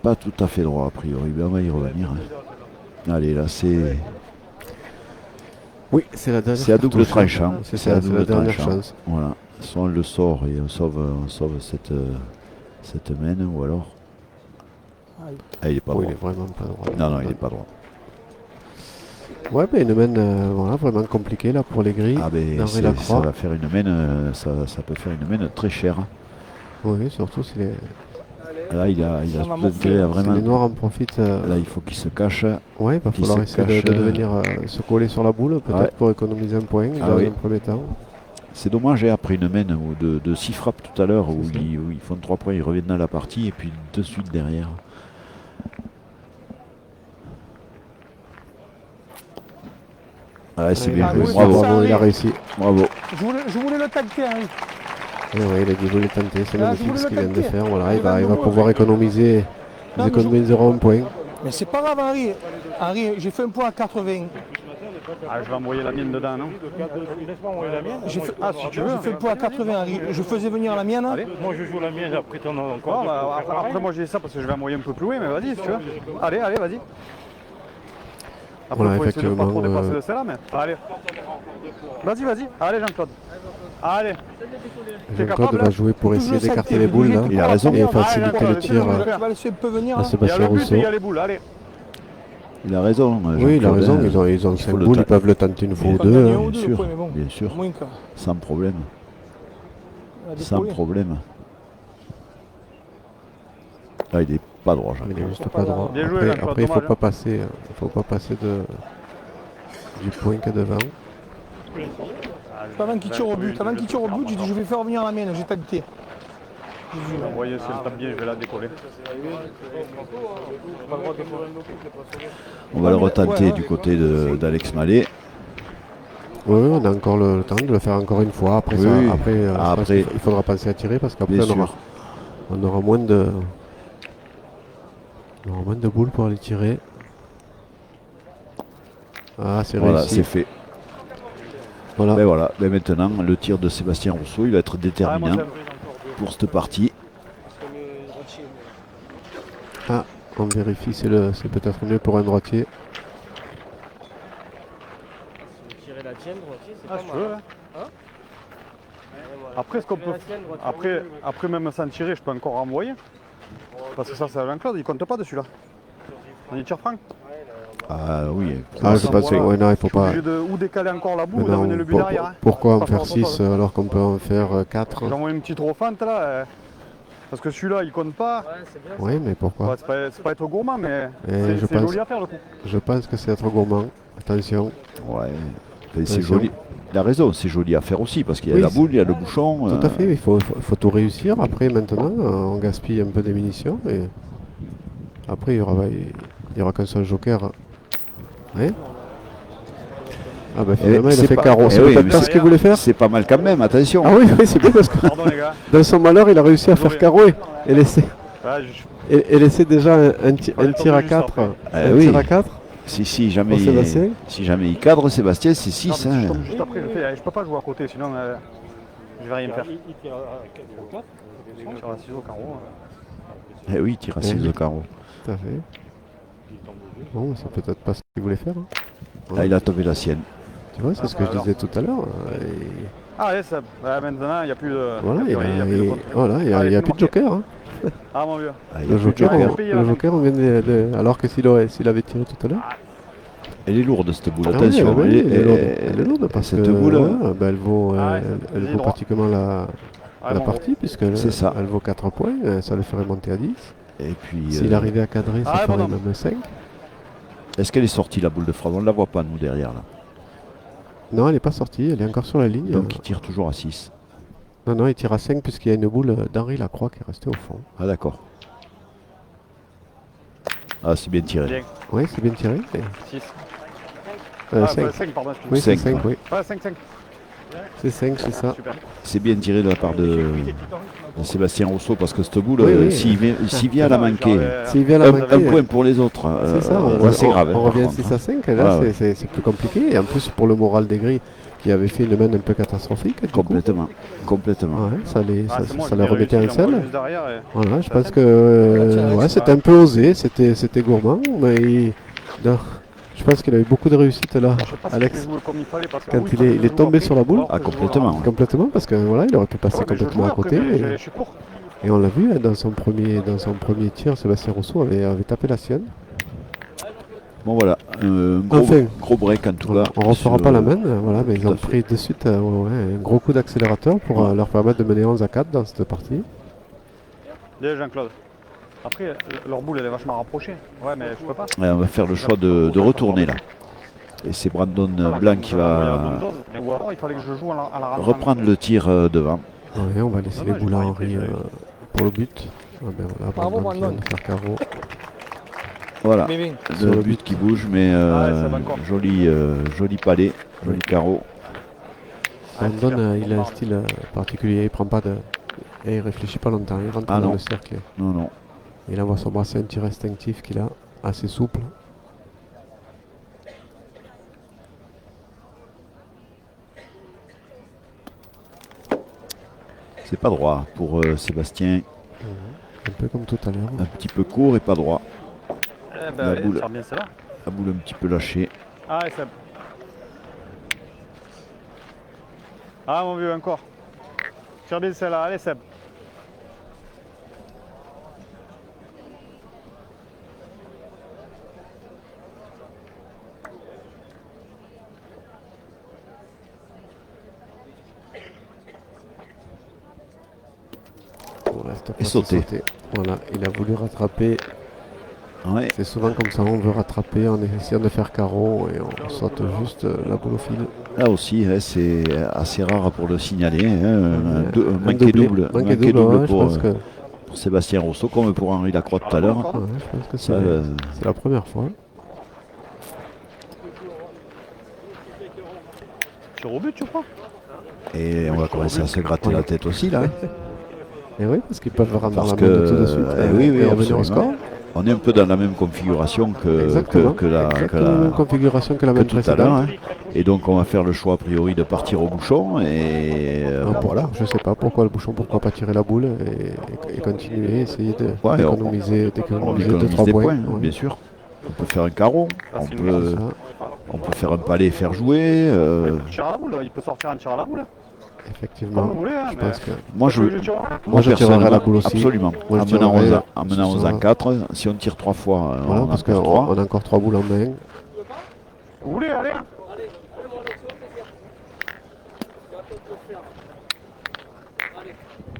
pas tout à fait droit a priori. Mais on va y revenir. Hein. Allez, là c'est Oui, c'est la dernière à double cartouche. tranchant. C'est C'est ça, à c'est la double dernière tranchant. chance. Voilà. Soit on le sort et on sauve cette main ou alors. Ah, il est pas Oh, droit. il est vraiment pas droit. Non, non, il est pas droit. Ouais, mais une main voilà, vraiment compliquée là pour les grilles. Ah ben d'Henri ça Lacroix. va faire une main, ça peut faire une main très chère. Oui, surtout si les, Là il a Ça va tout morfler. intérêt à si vraiment. les noirs en profitent. Là il faut qu'il se cache. Ouais, il va qui falloir se essayer de cache, venir se coller sur la boule, peut-être Ouais. pour économiser un point Ah dans oui. un premier temps. C'est dommage, hein, après une main ou de 6 frappes tout à l'heure où, C'est ça. où ils font 3 points, ils reviennent dans la partie et puis de suite derrière. Ouais, c'est bien Ah, joué, oui, bravo, ça Il a arrive. réussi. bravo. Je voulais le tacter, Henri. Et ouais, il a dit je voulais tenter, c'est Ah, je magnifique voulais ce le qu'il vient de tacter. faire. Voilà, Il il va va pouvoir économiser. Ils Non, mais économiseront un point. Mais c'est pas grave, Henri. Henri, j'ai fait un point à 80. Ah, je vais envoyer la mienne dedans, non? Laisse-moi envoyer la mienne. J'ai fait, Ah, si tu veux. j'ai fait le point à 80, Henri. Je faisais venir la mienne. Allez. Moi je joue la mienne, après t'en as Bon, encore. bah, après, moi j'ai ça parce que je vais envoyer un peu plus loin, mais vas-y si tu veux. Allez, vas-y. Après, Voilà, faut essayer de pas trop effectivement, dépasser de celle-là, mais. Allez. Vas-y. Allez, Jean-Claude. Allez. T'es Jean-Claude capable, va là? jouer pour essayer Toujours d'écarter ça, les boules là, Il a raison. et Ah, faciliter d'accord, le tir c'est Tu vas laisser un peu venir. à hein. Il y a Sébastien le but et Rousseau. il y a les boules, allez. Il a raison. Oui, il a Jean-Claude, raison, hein. ils ont il 5 faut le boules, ta- ils peuvent le tenter une fois Bien ou Pas deux. gagner hein. un ou deux, sûr, quoi, mais bon. bien sûr. Au moins qu'à Sans problème. Sans dépouiller. problème. Ah, il est pas droit, Jean. Il est juste pas droit. Bien joué, Après, Jean-Claude, après, il dommage, faut pas passer du point qu'il y a devant. Avant qu'il tire au but, j'ai dit je vais faire venir la mienne, j'ai tacté. Je vais envoyer si elle tape bien, je vais la décoller. On va le retenter Ouais, du côté d'Alex Mallet. Oui, on a encore le temps de le faire encore une fois. Après, Oui, ça, oui. après, je pense Après- qu'il faudra penser à tirer parce qu'après, Bien on aura moins de boules pour aller tirer. Ah, c'est Voilà, réussi. c'est fait. Voilà. Ben voilà, ben maintenant le tir de Sébastien Rousseau, il va être déterminant pour cette partie. Ah, on vérifie, c'est peut-être mieux pour un droitier. Tirer la tienne, droitier, c'est Ah, pas si tu mal. veux, là. Hein Après, ce qu'on peut. La tienne, droitier. Après, même sans tirer, je peux encore renvoyer. Parce que ça, c'est Jean-Claude, il compte pas dessus là. On y tire franc. Ah oui, Ah, je pense que ouais, non, il faut Je suis pas. obligé de ou décaler encore la boue ou Maintenant, d'amener le but derrière. Hein. pourquoi en Pas faire faire 6 autre chose. alors qu'on peut en faire 4? J'envoie une petite fente là. Parce que celui-là, il compte pas. Ouais, c'est bien. Oui, mais pourquoi? Ouais, c'est pas être gourmand, mais je c'est pense- joli à faire le coup. Je pense que c'est être gourmand. Attention. ouais. Ben, c'est Attention. joli. Il a raison, c'est joli à faire aussi parce qu'il y a Oui, la c'est- boule, il y a le bouchon. Tout à fait, il faut tout réussir. Après, maintenant, on gaspille un peu des munitions. Et après, il y aura qu'un seul joker. Oui. Ah bah finalement, il a c'est fait pas- carreau. eh C'est oui, peut-être mais pas ce qu'il voulait faire. C'est pas mal quand même, attention. Ah oui, oui, c'est bien parce que Pardon les gars. dans son malheur, il a réussi à faire Désolé. carreau et laisser, Ouais, je- et laisser déjà un Fallait tir à tomber juste 4. après. Un oui. tir à 4. Si jamais, Pour Sébastien. si jamais il cadre, Sébastien, c'est Non, 6. mais si je tombe juste après, je peux pas jouer à côté, sinon je vais rien faire. Il tire à 4 ou 4. Je tire à 6 au carreau. Eh oui, il tire à 6 Oui. au carreau. Tout à fait. Il tombe au jeu. Bon, c'est peut-être pas ce qu'il voulait faire. Hein. Ah, il a tombé la sienne. Tu vois, c'est ce que je alors. disais tout à l'heure. Et Ah, allez, ça. Maintenant, il n'y a plus de. voilà, il y a plus rien, il y a plus de il contre. voilà, il y a, Allez, il y a c'est plus de marqué. joker. Hein. Ah, mon vieux. Ah, il y a Le plus de joker, joker. on, Payé, le là. joker, on vient alors que s'il avait tiré tout à l'heure. Elle est lourde cette boule, Ah oui, attention. oui, elle, elle est lourde. Elle est lourde parce cette que boule, voilà, bah, elle vaut, Ah, elle vas-y, vaut droit. pratiquement la Ah, mon partie puisqu'elle C'est ça. elle vaut 4 points. Ça le ferait monter à 10. et puis, S'il arrivait à cadrer, ça Ah, ferait pardon. même 5. est-ce qu'elle est sortie la boule de frappe? On ne la voit pas nous derrière là. Non, elle n'est pas sortie. Elle est encore sur la ligne. Donc il tire toujours à 6. Non, non, il tire à 5 puisqu'il y a une boule d'Henri Lacroix qui est restée au fond. Ah d'accord. Ah c'est bien tiré. Bien. Oui, c'est bien tiré. 6. Ah, 5. 5, pardon, excuse-moi. Oui, c'est Cinq. 5, oui. Ah, 5, 5. C'est 5, c'est ça. Super. C'est bien tiré de la part de Sébastien Rousseau parce que cette boule, Oui, oui. s'il vient à la manquer, S'il vient la un manquer, point pour les autres, c'est ça, c'est grave. on par revient à contre, 6 hein. à 5. Là, Ah ouais. c'est plus compliqué. Et en plus, pour le moral des grilles, qui avait fait une main un peu catastrophique, du coup, Complètement. Complètement. ouais, ça les, Ah, c'est moi, ça je les l'ai remettait réussi, en j'envoie selle. juste derrière et- Voilà, je Ça pense fait. que ouais, c'était un peu osé, c'était gourmand, mais je pense qu'il avait beaucoup de réussite là, Je sais pas si Alex, je joué comme il fallait parce que quand oui, il fallait est que je joue tombé après, sur la boule. alors que Ah, je joue complètement. avant. complètement, parce que voilà, il aurait pu passer Ouais, mais je complètement joue à après, côté. mais Et, je suis court. et on l'a vu hein, dans son premier tir, Sébastien Rousseau avait tapé la sienne. Bon voilà, un gros, Enfin. gros break en tout cas. On ne refera sur- pas la main, voilà, mais ils tout à ont pris de suite ouais, un gros coup d'accélérateur pour leur permettre de mener 11 à 4 dans cette partie. Déjà, Jean-Claude. Après, leur boule, elle est vachement rapprochée. Ouais, mais je peux pas. Ouais, on va faire le choix de retourner là. Et c'est Brandon Blanc qui va Ou alors, il fallait que je joue à la reprendre le tir devant. Ouais, on va laisser les boules à Henri pour le but. Ah ben voilà, Bravo, Brandon qui vient Brandon. de faire carreau. Voilà, Mais bien. Sur le le but qui bouge, mais Ah, ça va encore. joli palais, joli carreau. Brandon, il a un style particulier, il prend pas de... Et il réfléchit pas longtemps, il rentre Ah dans non. le cercle. Non, non. Il envoie son brasser un tir instinctif qu'il a, assez souple. C'est pas droit pour Sébastien. Un peu comme tout à l'heure. Un petit peu court et pas droit. Eh La ben, allez, boule. faire bien celle-là. La boule un petit peu lâchée. Ah, et Seb. Ah, mon vieux, encore. Tire bien celle-là. Allez, Seb. Pour l'instant, Et pas sauter. Voilà, il a voulu rattraper. Ouais. C'est souvent comme ça, on veut rattraper en essayant de faire carreau et on saute juste la boule au fil. Là aussi, hein, c'est assez rare pour le signaler. Hein, Un manqué doublé. double, Manqué manqué double, double ouais, je pour, pense que, pour Sébastien Rousseau, comme pour Henri Lacroix tout à l'heure. ouais, je pense que Ça, c'est la première fois. Tire au but, tu crois? et on va commencer à se gratter la tête aussi là. Et oui, parce qu'ils peuvent rendre Parce la que, main tout de suite oui, oui, et revenir au absolument. score. On est un peu dans la même configuration Exactement. que la, Exactement la même configuration que la main tout à l'heure. précédente. Hein. Et donc on va faire le choix a priori de partir au bouchon. Et voilà. Je sais pas pourquoi le bouchon, pourquoi pas tirer la boule et continuer, essayer Ouais, d'économiser On 2-3 économise des points. points, Ouais. bien sûr. On peut faire un carreau, Ah, on c'est peut, Ça, on peut faire un palais et faire jouer. Tire à la boule, il peut sortir un tir à la boule. Comme effectivement, vous voulez, hein, je mais... pense que Moi je, tire. Moi, je tirerais à la boule aussi. Absolument. Moi, je en menant tirerais, 11 à 4, si on tire 3 fois, voilà, on en parce perd qu'on 3. on a encore 3 boules en main. Vous voulez, allez.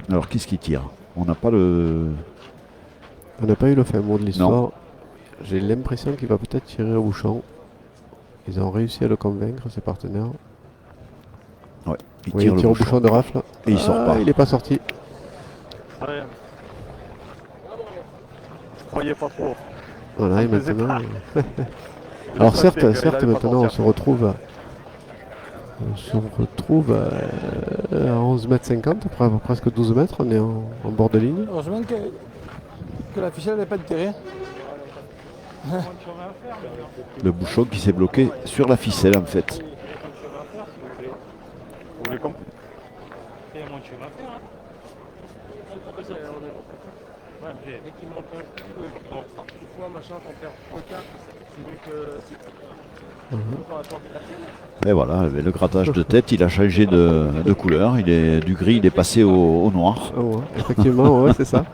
Alors qui est-ce qui tire? On n'a pas le. On n'a pas eu le fin mot de l'histoire. J'ai l'impression qu'il va peut-être tirer au bouchon. Ils ont réussi à le convaincre, ses partenaires. Il Oui, tire il le tire au bouchon. bouchon de rafle. Et il sort pas. Il n'est pas sorti. Allez. Croyez pas trop. Voilà, Ça et me faisait maintenant. peur. Alors Ça certes, fait que certes il allait pas maintenant on sortir. se retrouve On se retrouve à 11 mètres 50, après presque 12 mètres, on est en bord de ligne. Heureusement que la ficelle n'est pas de terrain. Le bouchon qui s'est bloqué sur la ficelle en fait. Vous voulez comme Il y a moins de chemin à faire. Hein. Ouais, mais dès qu'il manque un peu, une fois machin, qu'on perd 3-4, c'est mieux que. Et voilà, le grattage de tête, il a changé de couleur. Il est du gris, il est passé au noir. Oh, ouais, effectivement, ouais, c'est ça.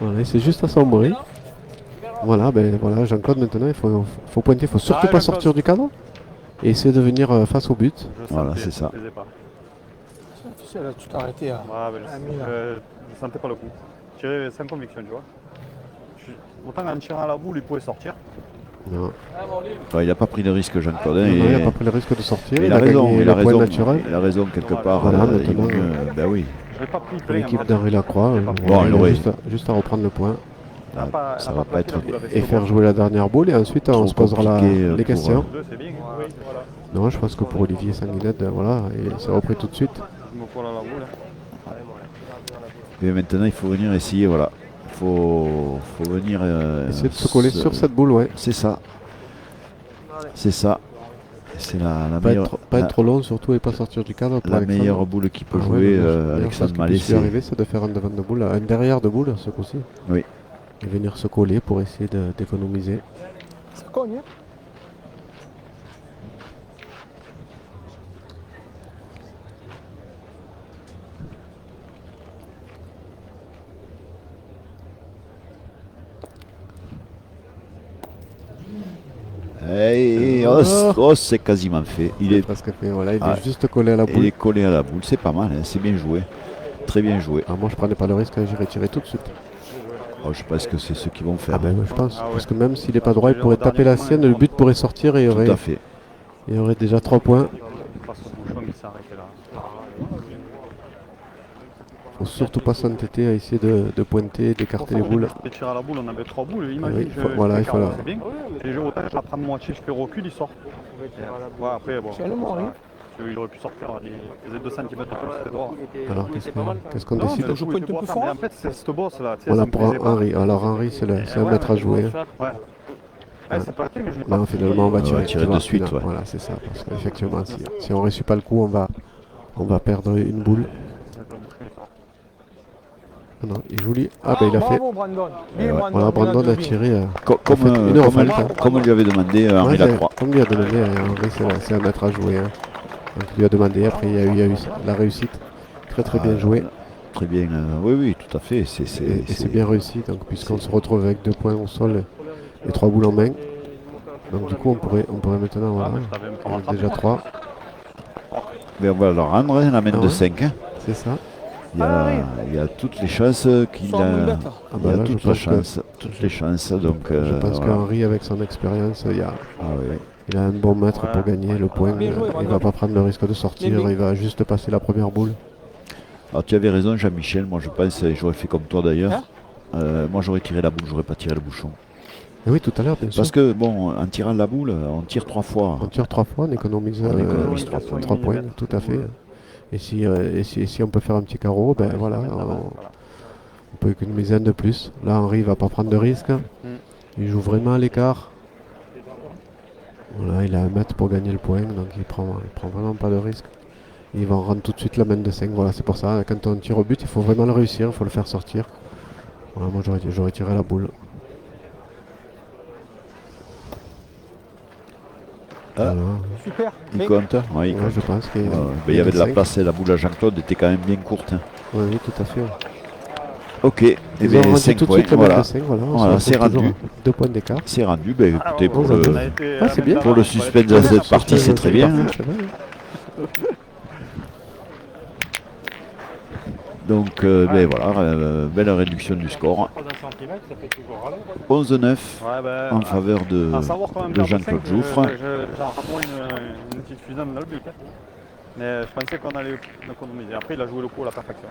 Voilà, c'est juste à sombrer. Voilà, ben voilà, Jean-Claude maintenant, il faut pointer, il faut surtout pas sortir du cadre et essayer de venir face au but. Voilà, c'est ça. Je les ai pas. Tu sais, là, tu t'es arrêté à. Ouais, ben, je sentais pas le coup. Tirer sans conviction, tu vois. Autant en tirant à la boule, il pouvait sortir. Non, Enfin, il n'a pas pris de risque, Jean-Claude. hein, il et- n'a pas pris le risque de sortir. il a raison, gagné il a le point raison. naturel. Il a raison quelque part. Voilà, il maintenant, vaut mieux- ben oui. Je l'ai pas pris plein. L'équipe en fait. d'Henri Lacroix, Bon, il il a aurait- juste à reprendre le point Elle a pas- Ça elle a va pas pas plaqué être- la boule avec et ce faire bras. jouer la dernière boule et ensuite on Trop se posera compliqué, les pour, questions. Deux, c'est bien. Oui, voilà. Non, je pense que pour Olivier Sanguinette, voilà, il s'est repris tout de suite. Je me colle à la boule. Et maintenant, il faut venir essayer, voilà. Il faut venir. Essayer de se coller sur cette boule, ouais. C'est ça. C'est ça. C'est la Pas meilleure, être trop long surtout et pas sortir du cadre. Pour la Alexandre. meilleure boule qui peut Ah ouais, jouer, la meilleure Alexandre chose qui Mallet. puisse lui arriver, c'est de faire un devant de boule, un derrière de boule ce coup-ci. Oui. Et venir se coller pour essayer d'économiser. Ça cogne, hein. Et c'est quasiment fait. Il est presque fait, voilà, il Ah, est juste collé à la Il boule. est collé à la boule, c'est pas mal, hein, c'est bien joué. Très bien joué. Ah, moi je prenais pas le risque, j'irais tirer tout de suite. Oh, je pense que c'est ce qu'ils vont faire. Ah ben ouais, je pense. Ah ouais. Parce que même s'il est pas droit, il J'ai pourrait le dernier taper la moment, sienne, il le but montre. pourrait sortir et Tout à fait. il y aurait déjà 3 points. Face au bouchon qui s'est arrêté là. Faut surtout pas s'entêter à essayer de pointer, d'écarter les boules. Et tirer à la boule, on avait 3 boules. Imagine, Oui, je voilà, fais il faut 40, la- c'est bien. Et les jours où je la prends de moitié, je fais recul, il sort. Ouais, après, bon. C'est le mot, hein. Il aurait pu sortir, il faisait 2 cm de plus, c'était droit. Alors qu'est-ce qu'on Non, décide mais je je pointe pointe plus plus fort. Mais en fait, c'est cette bosse là. Tu sais, Voilà ça me pour plaisait pas. Henri. Alors Henri, c'est un maître à jouer. hein. Ouais. Ouais, c'est pas mais je l'ai pas Non, pris. finalement, on va On va tirer, tirer tu vois, de suite, final. ouais. Voilà, c'est ça. Parce qu'effectivement, si on ne réussit pas le coup, on va perdre une boule. Ah non, il joue lui. Ah ben il a fait. Bravo, Brandon. Bien, ouais. Voilà, Brandon a bien. tiré. Comme, fait une heure comme, falte. comme on lui avait demandé Henri Ouais, Lacroix. comme lui a demandé, Henri, c'est un maître à jouer. hein. Donc il lui a demandé, après il y a eu la réussite. Très bien joué. Très bien, oui, tout à fait. Et c'est bien réussi, donc puisqu'on se retrouve avec 2 points au sol et 3 boules en main. Donc du coup on pourrait maintenant, voilà, mais je t'avais même pas on a rattrapé. déjà 3, Mais on va leur rendre la main Ah de ouais. 5. c'est ça. Il y a toutes les chances qu'il Sans une a. bête. Ah Il bah y a là, je toutes pense que- toutes les chances. Donc, Je pense voilà. qu'Henri, avec son expérience, Ah oui. il a un bon maître pour gagner le point. Bien joué, Il Brandon. va pas prendre le risque de sortir, Bien. il va juste passer la première boule. Alors tu avais raison Jean-Michel, moi je pense, et j'aurais fait comme toi d'ailleurs. Hein Moi j'aurais tiré la boule, j'aurais pas tiré le bouchon. Et oui, tout à l'heure, bien sûr. Parce que bon, en tirant la boule, on tire 3 fois. On tire 3 fois, on économise, On économise 3 points. 3 points, tout à fait. Et si on peut faire un petit carreau, ben voilà, on peut économiser un de plus. Là, Henri va pas prendre de risque. Il joue vraiment à l'écart. Voilà, il a un mètre pour gagner le point, donc il prend vraiment pas de risque. Il va en rendre tout de suite la main de 5. Voilà, c'est pour ça, quand on tire au but, il faut vraiment le réussir, il faut le faire sortir. Voilà, moi j'aurais tiré la boule. Ah. Voilà. Super. Il Mais- compte. Ouais, il Ouais, compte. je pense qu'il Il y avait de la cinq. place et la boule à Jean-Claude était quand même bien courte. hein. Oui, oui, tout à fait. Ok, et Ils ont bien rendu 5 tout de points. suite le match Voilà, de 5, voilà, on Voilà, se c'est retrouve toujours rendu. à 2 points d'écart. c'est rendu. Ben, écoutez, pour ouais, le, ouais. Ah, c'est bien. pour le suspense de cette partie, c'est très bien. hein. C'est vrai. Donc, ben voilà, belle réduction du score. Pas d'un centimètre, ça fait toujours râler. 11-9 Ouais, ben, en faveur à savoir quand même de dans le Jean-Claude cinq, Jouffre. J'en ramons une petite fusée dans le but. hein. Mais je pensais qu'on allait l'économiser. Après, il a joué le coup à la perfection.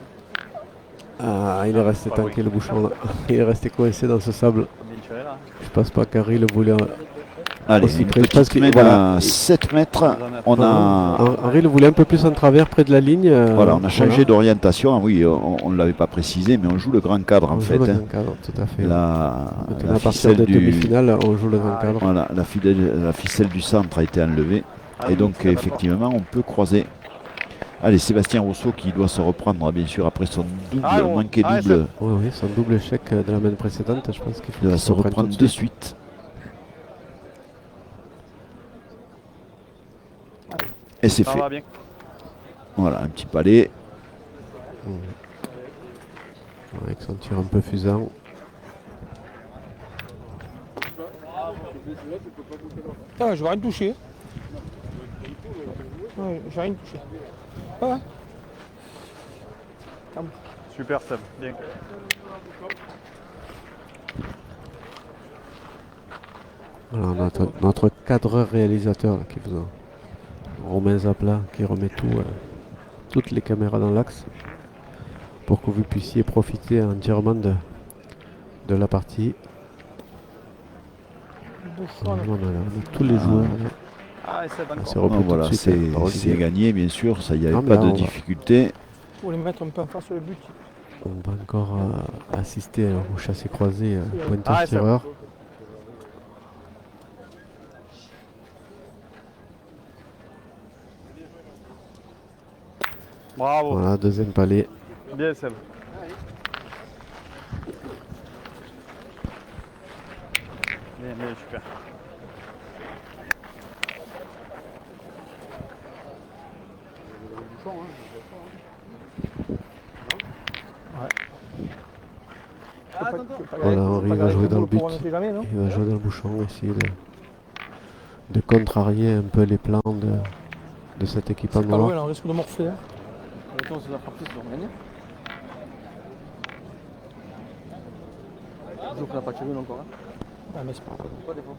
Ah, il est resté tanké le bouchon là. Il est resté coincé dans ce sable. Bien tiré là. Je pense pas qu'Harry le voulait Allez, Aussi une près, je pense petite qu'il- main voilà. à 7 mètres. On a, Henri le voulait un peu plus en travers, près de la ligne. voilà, on a changé voilà. d'orientation. Ah oui, on ne l'avait pas précisé, mais on joue le grand cadre en On joue fait. le Hein. grand cadre, tout à fait. La Maintenant, à partir ficelle des du, demi-finales, on joue le grand cadre. voilà, la ficelle du centre a été enlevée. Et donc effectivement, on peut croiser. Allez, Sébastien Rousseau qui doit se reprendre, bien sûr, après son double, Ah, bon. manqué Ah, double. Oui, oui, son double échec de la main précédente, je pense qu'il faut Il va qu'il se reprenne reprendre tout de suite. Et c'est Ça fait. va bien. Voilà, un petit palais. Avec son tir un peu fusant. Ah, je vais rien toucher. Ouais, je vais rien toucher. Ah ouais. Super Seb, bien. Voilà, notre cadreur réalisateur là, qui faisait Romain Zapla, qui remet toutes les caméras dans l'axe pour que vous puissiez profiter entièrement de la partie. Bouchon, là. On a tous les joueurs. Là. Ah, et Seb On encore. s'est repris tout Voilà, de suite. par c'est Olivier. gagné, bien sûr. Ça, il n'y Non, avait mais pas là, de on va- difficulté. Faut les mettre un peu en face sur le but. On va encore assister au chassé-croisé Ah, pointeur-tireur. Bravo. Voilà, deuxième palais. Bien Seb. Bien, bien, super. Voilà, Henri va jouer dans le but. On sait jamais, non? Il va jouer dans le bouchon, essayer de contrarier un peu les plans de cette équipe en Pas loin, noir. là, on risque de morfler. Hein. Attends, ça va faire plus, on gagne. Toujours qu'on n'a pas tiré encore. Hein. Ah, mais c'est pas grave. Pas des fois.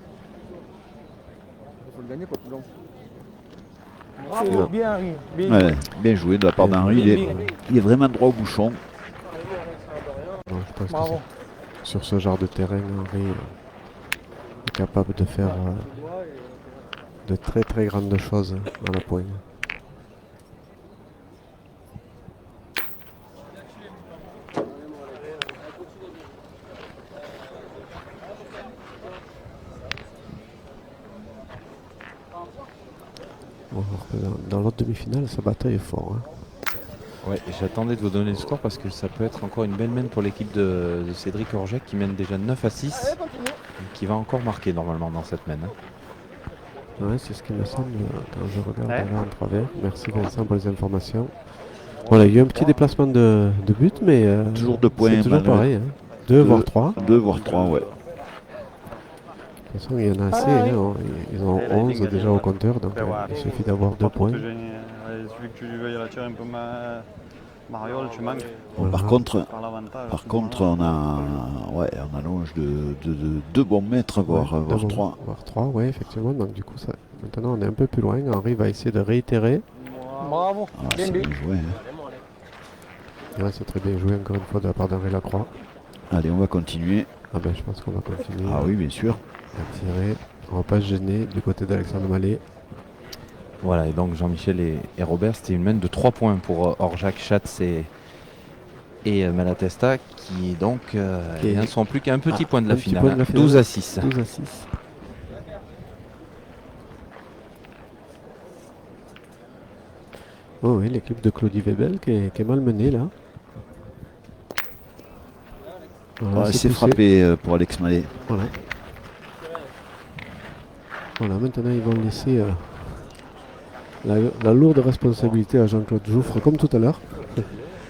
Il faut le gagner, quoi, tout le long. C'est bien, Henri. Bien. Ouais, bien joué de la part d'Henri. Il est vraiment droit au bouchon. Donc, je pense que Bravo. sur ce genre de terrain, Henri est capable de faire de très très grandes choses dans la poigne. Bon, alors que dans l'autre demi-finale, sa bataille est fort. Hein. Ouais, j'attendais de vous donner le score parce que ça peut être encore une belle main pour l'équipe de Cédric Orjac qui mène déjà 9 à 6 et qui va encore marquer normalement dans cette main. Hein. Ouais, c'est ce qui me semble quand je regarde Ouais. là en travers. Merci Vincent pour les informations. Voilà, il y a eu un petit déplacement de but, mais Toujours 2 points. c'est toujours Manuel. pareil. 2 voire 3. 2 voire 3, ouais. De toute façon, il y en a assez. Ah, oui. Hein, ils ont Et là, 11 il est déjà gagné. au compteur, donc Ouais, voilà. il suffit d'avoir 2 Pas pour points. te gêner. Allez, celui que tu veuilles la tirer un peu Mariole, tu manques Bon, Voilà. par contre, par l'avantage. on a longe de 2 bons mètres, voire Ouais, 2 3. voire 3, oui, effectivement. Donc du coup, maintenant on est un peu plus loin. Henri va essayer de réitérer. Bravo. Ah, Bien, c'est bien. bien joué. Hein. Ouais, c'est très bien joué encore une fois de la part d'Henri Lacroix. Allez, on va continuer. Ah ben, je pense qu'on va continuer Ah oui, bien sûr. à tirer. On va pas se gêner du côté d'Alexandre Mallet. Voilà, et donc Jean-Michel et Robert, c'était une main de 3 points pour Orjac, Schatz et Malatesta qui donc Qui ne sont plus qu'à un petit Ah, point de la un petit finale. point de la Hein. finale. 12 à 6. 12 à 6. Oh oui, l'équipe de Claudie Webel qui est mal menée là. Voilà, C'est poussé. frappé pour Alex Mallet. Voilà. Voilà, maintenant ils vont laisser la lourde responsabilité à Jean-Claude Jouffre comme tout à l'heure.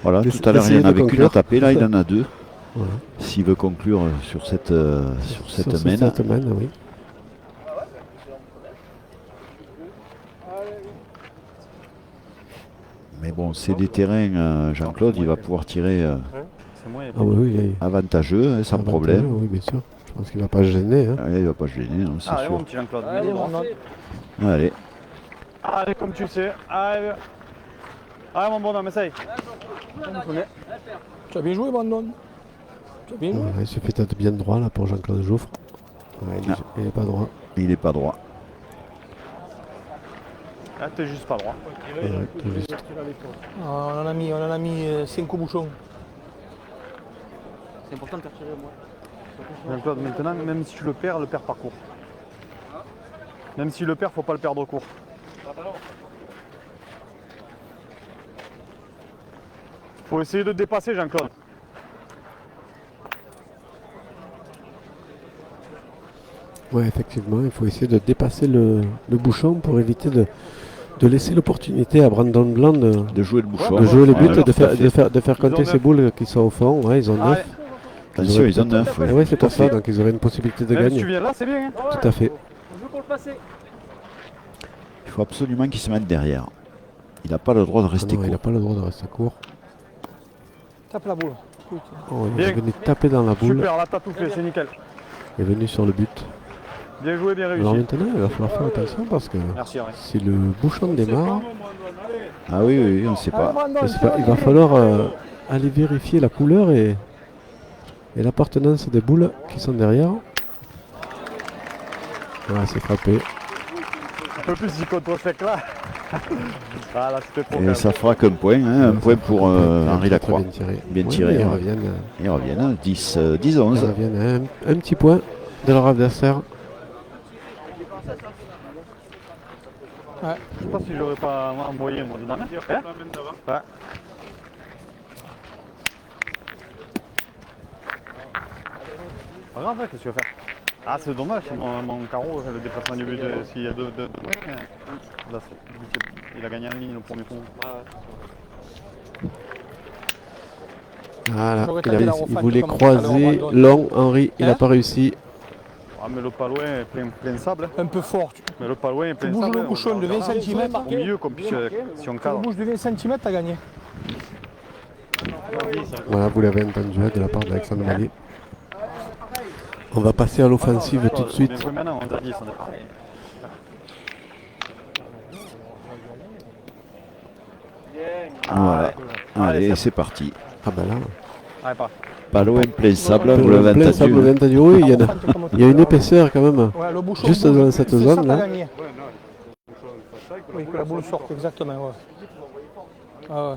Voilà, D'ess- tout à l'heure il d'essayer en de avait qu'une à conclure. taper, là il en a 2. Voilà. S'il veut conclure sur cette Sur main. cette main, oui. Mais bon, c'est des terrains, Jean-Claude, il va pouvoir tirer C'est moi, Ah oui, oui, avantageux, sans avantageux, problème. Oui, bien sûr. Je pense qu'il va pas se gêner. Hein. Il va pas se gêner, non, c'est Allez, mon sûr. petit Jean-Claude. Allez, libre. mon petit. Allez, Allez, comme tu sais. Allez, allez mon bonhomme, essaye. Tu as bien joué, Brandon. Tu as bien joué. Voilà, il suffit d'être bien droit là pour Jean-Claude Jouffre. Ouais, il est pas droit. Il est pas droit. Ah, t'es juste pas droit. Ouais, tout juste. Ah, on en a mis 5 bouchons. C'est important de faire tirer, moi. Jean-Claude, maintenant, même si tu le perds par court. Même si le perds, faut pas le perdre court. Faut essayer de dépasser, Jean-Claude. Ouais, effectivement, il faut essayer de dépasser le bouchon pour éviter de laisser l'opportunité à Brandon Blanc De jouer le bouchon. de jouer les buts, Ouais, de faire Ils ont compter ces 9. boules qui sont au fond. Ouais, ils ont 9. Allez. Attention, ils ont 9. Et ouais, c'est pour ça, donc ils auraient une possibilité de Même si gagner. tu viens là, c'est bien. Hein. Tout à fait. On joue pour le passer. Il faut absolument qu'ils se mettent derrière. Il n'a pas le droit de Ah rester non, il court. n'a pas le droit de rester court. Tape la boule. Oh, il Bien. est venu taper dans la boule. Super, là t'as tout fait, c'est nickel. Il est venu sur le but. Bien joué, bien Alors réussi. maintenant, il va falloir faire attention parce que Merci, Henri. si le bouchon démarre, Ah oui, oui, oui, on ne sait pas. je sais pas, il va falloir aller vérifier la couleur et l'appartenance des boules qui sont derrière. Voilà, c'est frappé. Un peu plus du contre-sec là. Ah là, c'était trop Et calme. ça fera qu'un point. Hein, un point pour Henri Très, très Lacroix. Bien tiré. Bien Ouais, tiré, mais Ils ouais. reviennent, Ils reviennent 10-11. ils reviennent à un petit point de leur adversaire. Je sais pas si j'aurais pas envoyé moi dedans. Hein ouais. Pas grave, qu'est-ce que tu vas faire? Ah, c'est dommage, c'est mon carreau, le déplacement du but, s'il y a deux. Là, il a gagné en ligne le premier coup. Voilà, J'aurais il, tapé la il refaite voulait comme ça, croiser alors, long, Henri, il n'a Hein pas réussi. Ah, mais le palouin est plein de sable. Un peu fort. Mais le palouin est Tu plein de bouges sable. le bouchon de 20 cm. Au milieu, comme si on Tu cadre. bouges de 20 cm, t'as gagné. Voilà, vous l'avez entendu de la part d'Alexandre Mallet. On va passer à l'offensive tout de suite. Bien joué maintenant, on t'a dit, ça n'est pas. Voilà. Allez, Allez, c'est parti. Ah ben là, Allez, pas. Palo en plein sable, vous l'avez plein sable, vous entendu. l'avez entendu. Oui, il y a une épaisseur quand même. Ouais, le bouchon Juste bouge. dans cette C'est ça, zone, t'as là. gagné. Oui, que la boule sorte, exactement. Ouais. Ah ouais.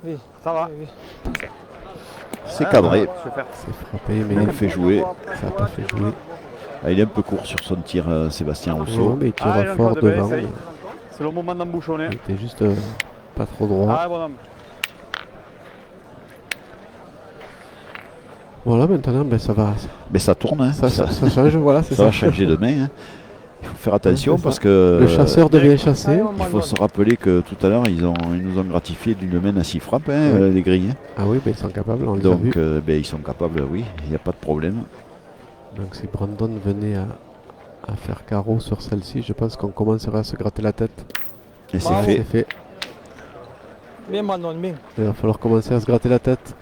Oui, Ça va. oui. C'est cadré. Super. C'est frappé, mais Il fait jouer. ça n'a pas fait jouer. Ah, il est un peu court sur son tir, Sébastien Non, Rousseau. mais il tire Allez, fort Jean-Claude, devant. essaye. C'est le moment d'embouchonner. Il était juste pas trop droit. Ah, bonhomme. Voilà, maintenant, ben, ça va. Mais ça tourne, hein. Ça change, voilà, c'est Ça ça. va changer de main. Hein. Il faut faire attention Ouais, c'est parce ça. que Le chasseur devient chassé. il faut se rappeler que tout à l'heure, ils nous ont gratifié d'une main à 6 frappes, hein, Ouais. les grilles. Ah oui, ben, ils sont capables, on les a vus. Donc, ils sont capables, oui, il n'y a pas de problème. Donc si Brandon venait à faire carreau sur celle-ci, je pense qu'on commencerait à se gratter la tête. Et c'est Bravo. fait. C'est fait. Bien, Brandon, bien. Il va falloir commencer à se gratter la tête.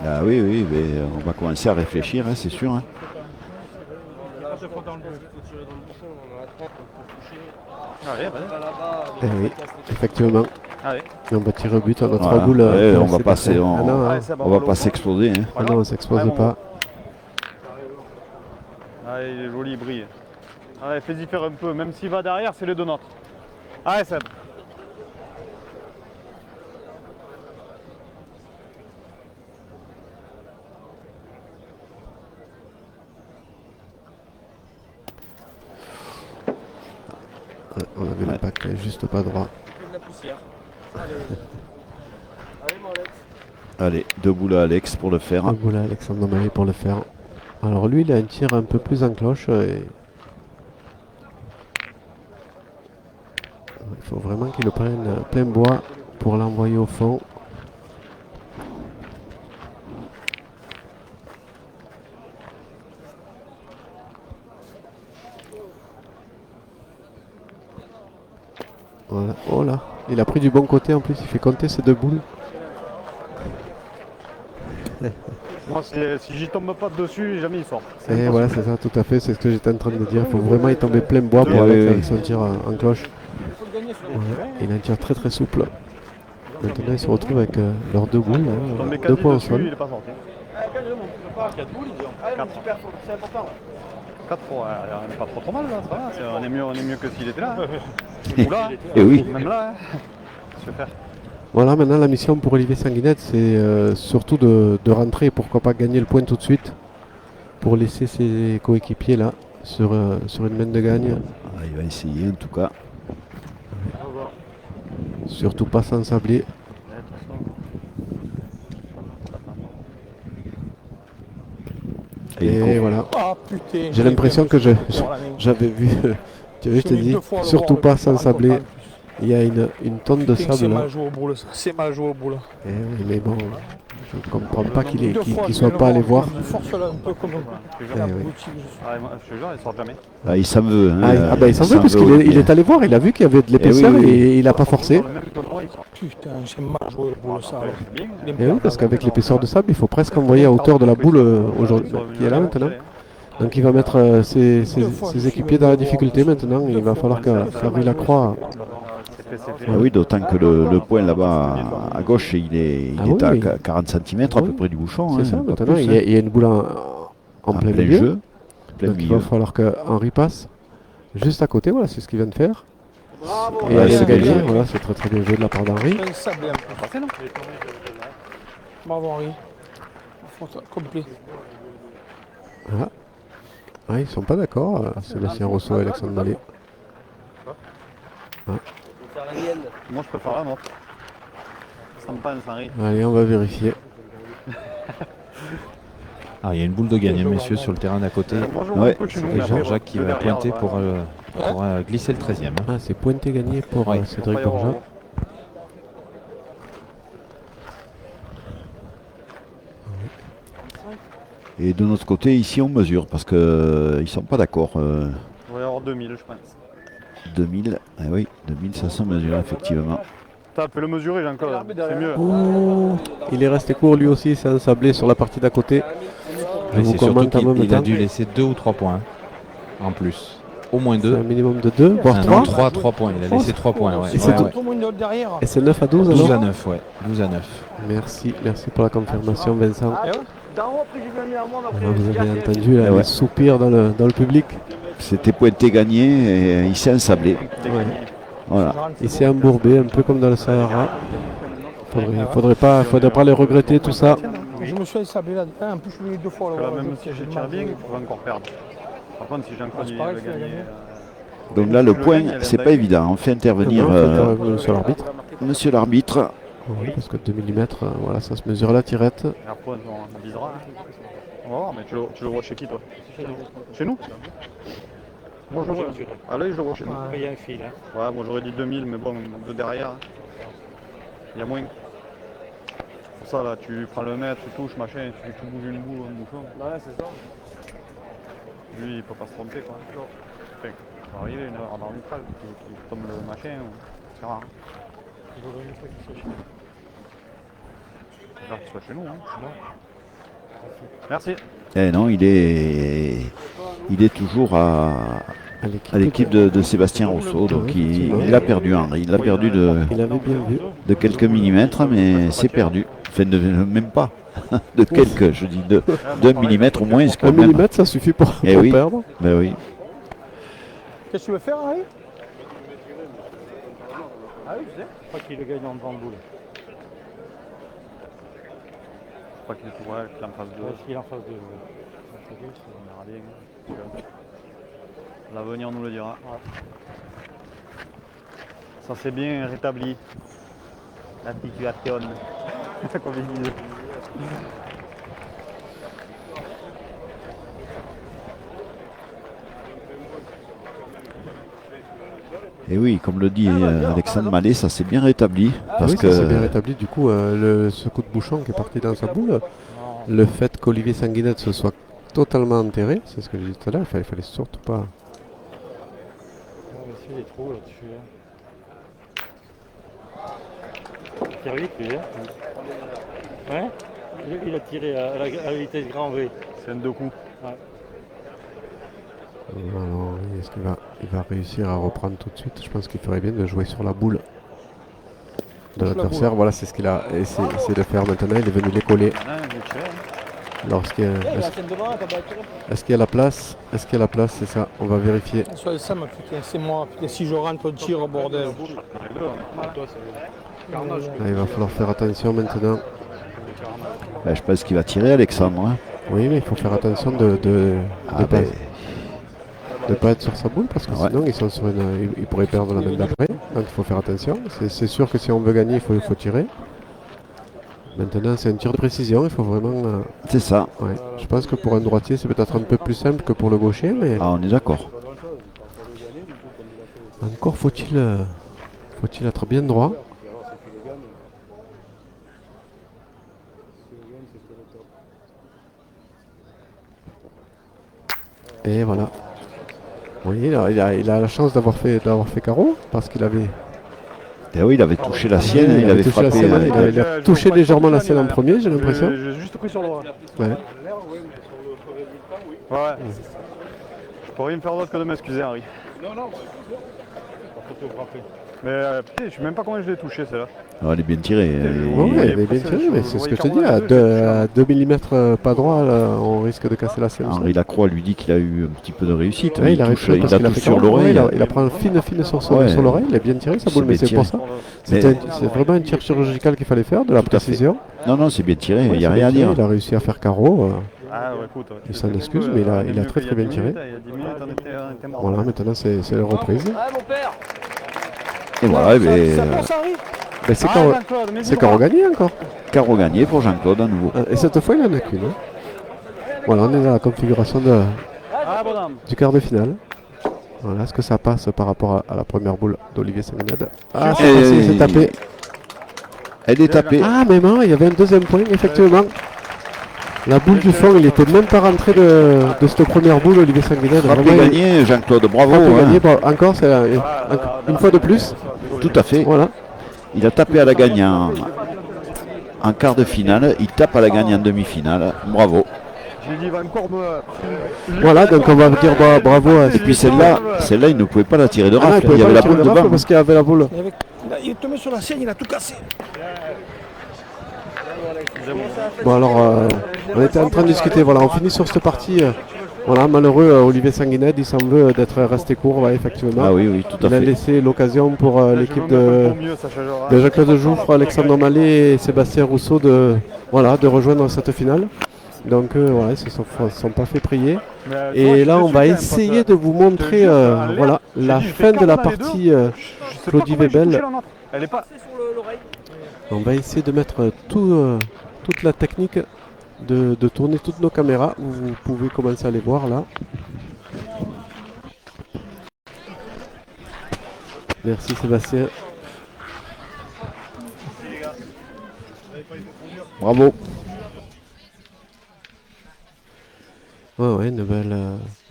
Ah oui, oui, mais on va commencer à réfléchir, hein, c'est sûr. Hein. Allez, vas-y. Eh oui, effectivement. Allez. Et on va tirer au but, on a Voilà. trois boules. Ouais, on va c'est passer, parfait. on- Ah non, hein. Allez, c'est bon, On va le pas fond. s'exploser. Hein. Ah non, on s'expose Ouais, pas. Allez, il est joli, il brille. Allez, fais-y faire un peu. Même s'il va derrière, c'est les deux nôtres. Allez, Seb. Ouais, on avait le pack juste pas droit. De la poussière. Allez. Allez, mon Alex. Allez, deux boules à Alex pour le faire. Ah, voilà, Alexandre Maillet pour le faire. Alors lui, il a un tir un peu plus en cloche. Et il faut vraiment qu'il le prenne plein bois pour l'envoyer au fond. Voilà. Oh là, il a pris du bon côté en plus, il fait compter ces deux boules. Moi, si j'y tombe pas dessus, jamais il sort. C'est Et impossible. voilà, c'est ça, tout à fait, c'est ce que j'étais en train de dire. Il faut vraiment y tomber plein bois pour Oui, aller oui, faire oui. son tir en cloche. Il faut le gagner, celui-là. Voilà. Il a un tir très très souple. Maintenant, ils se retrouvent avec leurs deux boules. Tombé 2 points au dessus, sol. il est pas sorti. 4 pour, on n'est pas trop mal là, ça va, on est mieux que s'il était là. Hein. Oula, Et oui. même là, hein. Super. Voilà, maintenant la mission pour Olivier Sanguinette, c'est surtout de rentrer et pourquoi pas gagner le point tout de suite pour laisser ses coéquipiers là sur une main de gagne. Ah, il va essayer en tout cas. Surtout pas s'ensabler. Et voilà. Ah putain. J'ai l'impression que j'avais vu. Tu vois, je te dis, surtout pas s'ensabler. Il y a une tonne de C'est sable là. mal joué au boule, ça. C'est mal joué au boule. Eh oui, mais bon, je comprends pas qu'il Deux fois, je soit viens pas le allé voir. Force là un peu comme Eh oui. l'abruti. Ah, moi, je te jure, il sort jamais. Ah, il s'en veut. Hein, Ah, bah il s'en veut parce qu'il Olivier. il est allé voir, il a vu qu'il y avait de l'épaisseur oui, oui. et il a pas forcé. Dans le même endroit, il sort. Putain, c'est mal joué au boule, ça. alors. C'est bien. Et oui, parce qu'avec l'épaisseur de sable, il faut presque envoyer à hauteur de la boule aujourd'hui, qui est là maintenant. Donc il va mettre ses équipiers dans la difficulté maintenant. Il va falloir que Fabrice Lacroix. Ah oui, d'autant que le point là-bas à gauche, il est Ah oui, à oui. 40 cm Ah à peu oui. près du bouchon. C'est hein, ça, pas maintenant plus, il y a une boule en plein milieu. jeu. Plein Donc il milieu. va falloir que Henri passe juste à côté. Voilà, c'est ce qu'il vient de faire. Et Ouais, aller c'est le gagner. bien. Voilà, c'est très très bien joué de la part d'Henri. C'est un sable un peu. Bravo Henri. Complet. Ah, ils sont pas d'accord, Sébastien Rousseau et Alexandre Mallet. Moi, je préfère la nôtre. Ça me pense, Henri. Allez, on va vérifier. Ah, il y a une boule de gagne, hein, messieurs, sur le terrain d'à côté. Ouais, Et Jean-Jacques qui va pointer pour glisser le 13e. hein. Ah, c'est pointé gagné pour Ouais. Cédric Bourgeat. Et de notre côté, ici, on mesure parce qu'ils ne sont pas d'accord. Il va y avoir 2000, je pense. 2000, ah oui, 2000, ça se mesure effectivement. T'as pu le mesurer, Jean-Claude, c'est mieux. Ouh, il est resté court lui aussi, c'est un sablé sur la partie d'à côté. Je Mais vous c'est surtout commente en même qu'il a temps. dû laisser 2 ou 3 points hein, en plus. Au moins C'est 2. un minimum de 2, voire Ah 3. non, 3 points. Il a laissé 3 points. Ouais. Et c'est Ouais, tout. ouais. Tout le monde derrière. Et c'est 9 à 12 12 alors à 9, ouais. 12 à 9. Merci pour la confirmation Vincent. Eh ouais. Vous avez entendu là, les soupirs dans le public. C'était pointé gagné et il s'est ensablé. Ouais. Voilà. Il s'est embourbé un peu comme dans le Sahara. Faudrait pas les regretter tout ça. Je me suis ensablé là. En plus, je l'ai eu 2 fois. Parce que Là, là, même si je tire bien, il pourrait encore perdre. Par contre, si Jean-Claude c'est il pareil, veut il a gagner. gagné. Donc là, le point, c'est pas évident. On fait intervenir Monsieur l'arbitre. monsieur l'arbitre. Oui, parce que 2 mm, voilà, ça se mesure à la tirette. Et après, on avisera. hein. On va voir, mais tu le vois chez qui, toi? Chez nous? Moi, je le vois. Allez, je le vois chez nous. Il y a un fil. Hein. Ouais, moi j'aurais dit 2000, mais bon, de derrière, il y a moins. Pour ça, là, tu prends le mètre, tu touches, machin, tu bouges une boule, un bouchon. Ouais, c'est ça. Lui, il peut pas se tromper, quoi. Enfin, ça va arriver une heure en arbitrage, qui tombe le machin, c'est rare. J'espère qu'il soit chez nous, hein. Merci. Eh non, il est toujours à l'équipe de Sébastien Rousseau. Donc il a perdu Henri. Il a perdu Il avait bien vu. de quelques millimètres, mais c'est perdu. Enfin, même pas. De quelques, je dis, de 2 millimètres au moins. Un Quand même. millimètre, ça suffit pour Eh oui. perdre. Ben oui. Qu'est-ce que tu veux faire, Henri? Ah oui, je sais. Je crois qu'il le gagne en devant boule. Je crois qu'il est tout, ouais, qu'il est en face de. Ouais, s'il est en face de. On verra bien. L'avenir nous le dira. Ça s'est bien rétabli. La situation. Comme ils disent. Et oui, comme le dit Alexandre Mallet, ça s'est bien rétabli. Parce Oui, que ça s'est bien rétabli. Du coup, ce coup de bouchon qui est parti dans sa boule, le fait qu'Olivier Sanguinette se soit totalement enterré, c'est ce que j'ai dit tout à l'heure, il fallait surtout pas. Il y a des trous là-dessus. Il tire vite, lui. Hein. Ouais. Il a tiré à la vitesse grand V. C'est un deux coups. Alors, est-ce qu'il va réussir à reprendre tout de suite? Je pense qu'il ferait bien de jouer sur la boule de l'adversaire. Voilà, c'est ce qu'il a essayé de faire maintenant. Il est venu les coller. J'ai tiré. Lorsqu'il y a- Est-ce qu'il y a la place? Est-ce qu'il y a la place? C'est ça. On va vérifier. Sois Sam, putain, c'est moi. Putain, si je rentre au tir, bordel. Là, il va falloir faire attention maintenant. Ben, je pense qu'il va tirer, Alexandre. Hein. Oui, mais il faut faire attention de Ah, ben, pas être sur sa boule parce que Ouais. sinon ils pourraient perdre la main d'après. Donc il faut faire attention. C'est sûr que si on veut gagner, il faut tirer. Maintenant, c'est un tir de précision. Il faut vraiment. c'est ça. Ouais. Je pense que pour un droitier, c'est peut-être un peu plus simple que pour le gaucher, mais Ah, on est d'accord. encore faut-il être bien droit. Et voilà. Oui, il a la chance d'avoir fait carreau parce qu'il avait. Et oui, il avait touché la sienne, il avait touché la frappé. sienne, il a touché légèrement la sienne en premier, j'ai l'impression. J'ai juste pris sur le droit. Ouais. Ouais. Je peux rien me faire d'autre que de m'excuser, Henri. Mais putain, je sais même pas combien je l'ai touché, celle-là. Ah, il est bien tiré. Ouais, il est il est bien passé, tiré, je mais le c'est ce voyais que je te carrément dis, à à 2 mm pas droit, là, on risque de casser la sienne. Henri Lacroix lui dit qu'il a eu un petit peu de réussite. Ouais, il a touche, réussi parce qu'il a fait sur carreau. l'oreille. Ouais, il a pris un fine sur Ouais. l'oreille, il a bien tiré sa C'est boule, mais bien c'est pour tiré. ça. Mais- C'est vraiment un tir chirurgical qu'il fallait faire, de la Tout à fait. précision. Non, c'est bien tiré, il Ouais, n'y a c'est rien à bien tiré, dire. Il a réussi à faire carreau. Ah ouais, écoute. Il s'en excuse, mais il a très, très bien tiré. Il y a 10 minutes, on était mort. Voilà, maintenant c'est la reprise. Et voilà, Ben, c'est carreau gagné encore. carreau gagné pour Jean-Claude à nouveau. Et cette fois, il en a qu'une. Hein. Voilà, on est dans la configuration Ah, bonhomme. du quart de finale. Voilà, est-ce que ça passe par rapport à la première boule d'Olivier Sanguinade? Ah, c'est passé, il s'est tapé. Elle est tapée. Ah, mais non, il y avait un deuxième point, effectivement. La boule du fond, il était même pas rentré de cette première boule, Olivier Sanguinade. Frappé Vraiment, il- gagné, Jean-Claude, bravo. frappé hein. gagné. Bon, encore, c'est une fois de plus. Tout à fait. Voilà. Il a tapé à la gagne en quart de finale. Il tape à la gagne en demi-finale. Bravo. J'ai dit, il va encore me. Voilà, donc on va dire bravo à Et puis celle-là, il ne pouvait pas la tirer de Ah non, rafle. il pouvait Il y pas avait la tirer boule de rafle devant. parce qu'il y avait la boule. Il est tombé sur la sienne, il a tout cassé. Bon alors, on était en train de discuter, voilà, on finit sur cette partie. Voilà, malheureux, Olivier Sanguinade, il s'en veut d'être resté court, ouais, effectivement. Ah oui, tout à Il a fait. laissé l'occasion pour l'équipe de Jean-Claude Jouffre, Alexandre Mallet et Sébastien Rousseau de rejoindre cette finale. Donc voilà, ils ne se sont pas fait prier. Et là, on va essayer de vous montrer voilà, la fin de la partie Claudie Webel. Elle est pas. On va essayer de mettre toute la technique, de tourner toutes nos caméras. Vous pouvez commencer à les voir là. Merci Sébastien. Bravo. Ouais, une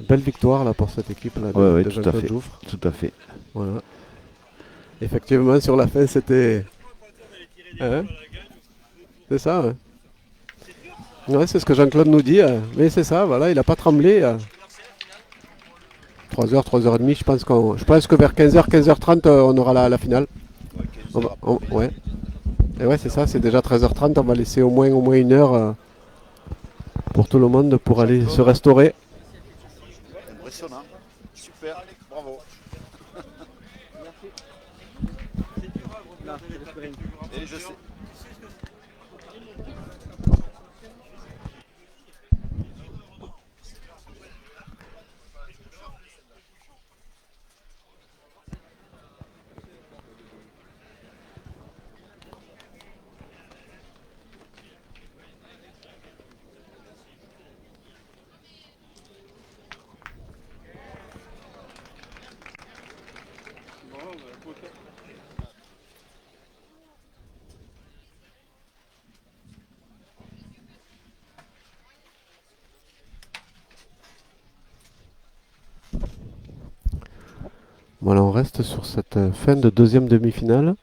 belle victoire là, pour cette équipe là, Ouais, de tout à Jean-Claude fait. Jouffre. Tout à fait. Voilà. Effectivement, sur la fin, c'était. Hein, c'est ça, ouais. Ouais, c'est ce que Jean-Claude nous dit. Mais c'est ça, voilà, il n'a pas tremblé. 3h, 3h30, je pense que vers 15h, 15h30, on aura la finale. Ouais. Et ouais, c'est ça, c'est déjà 13h30, on va laisser au moins une heure pour tout le monde pour aller se restaurer. Impressionnant. Super. Bravo. Et je sais. Voilà, on reste sur cette fin de deuxième demi-finale.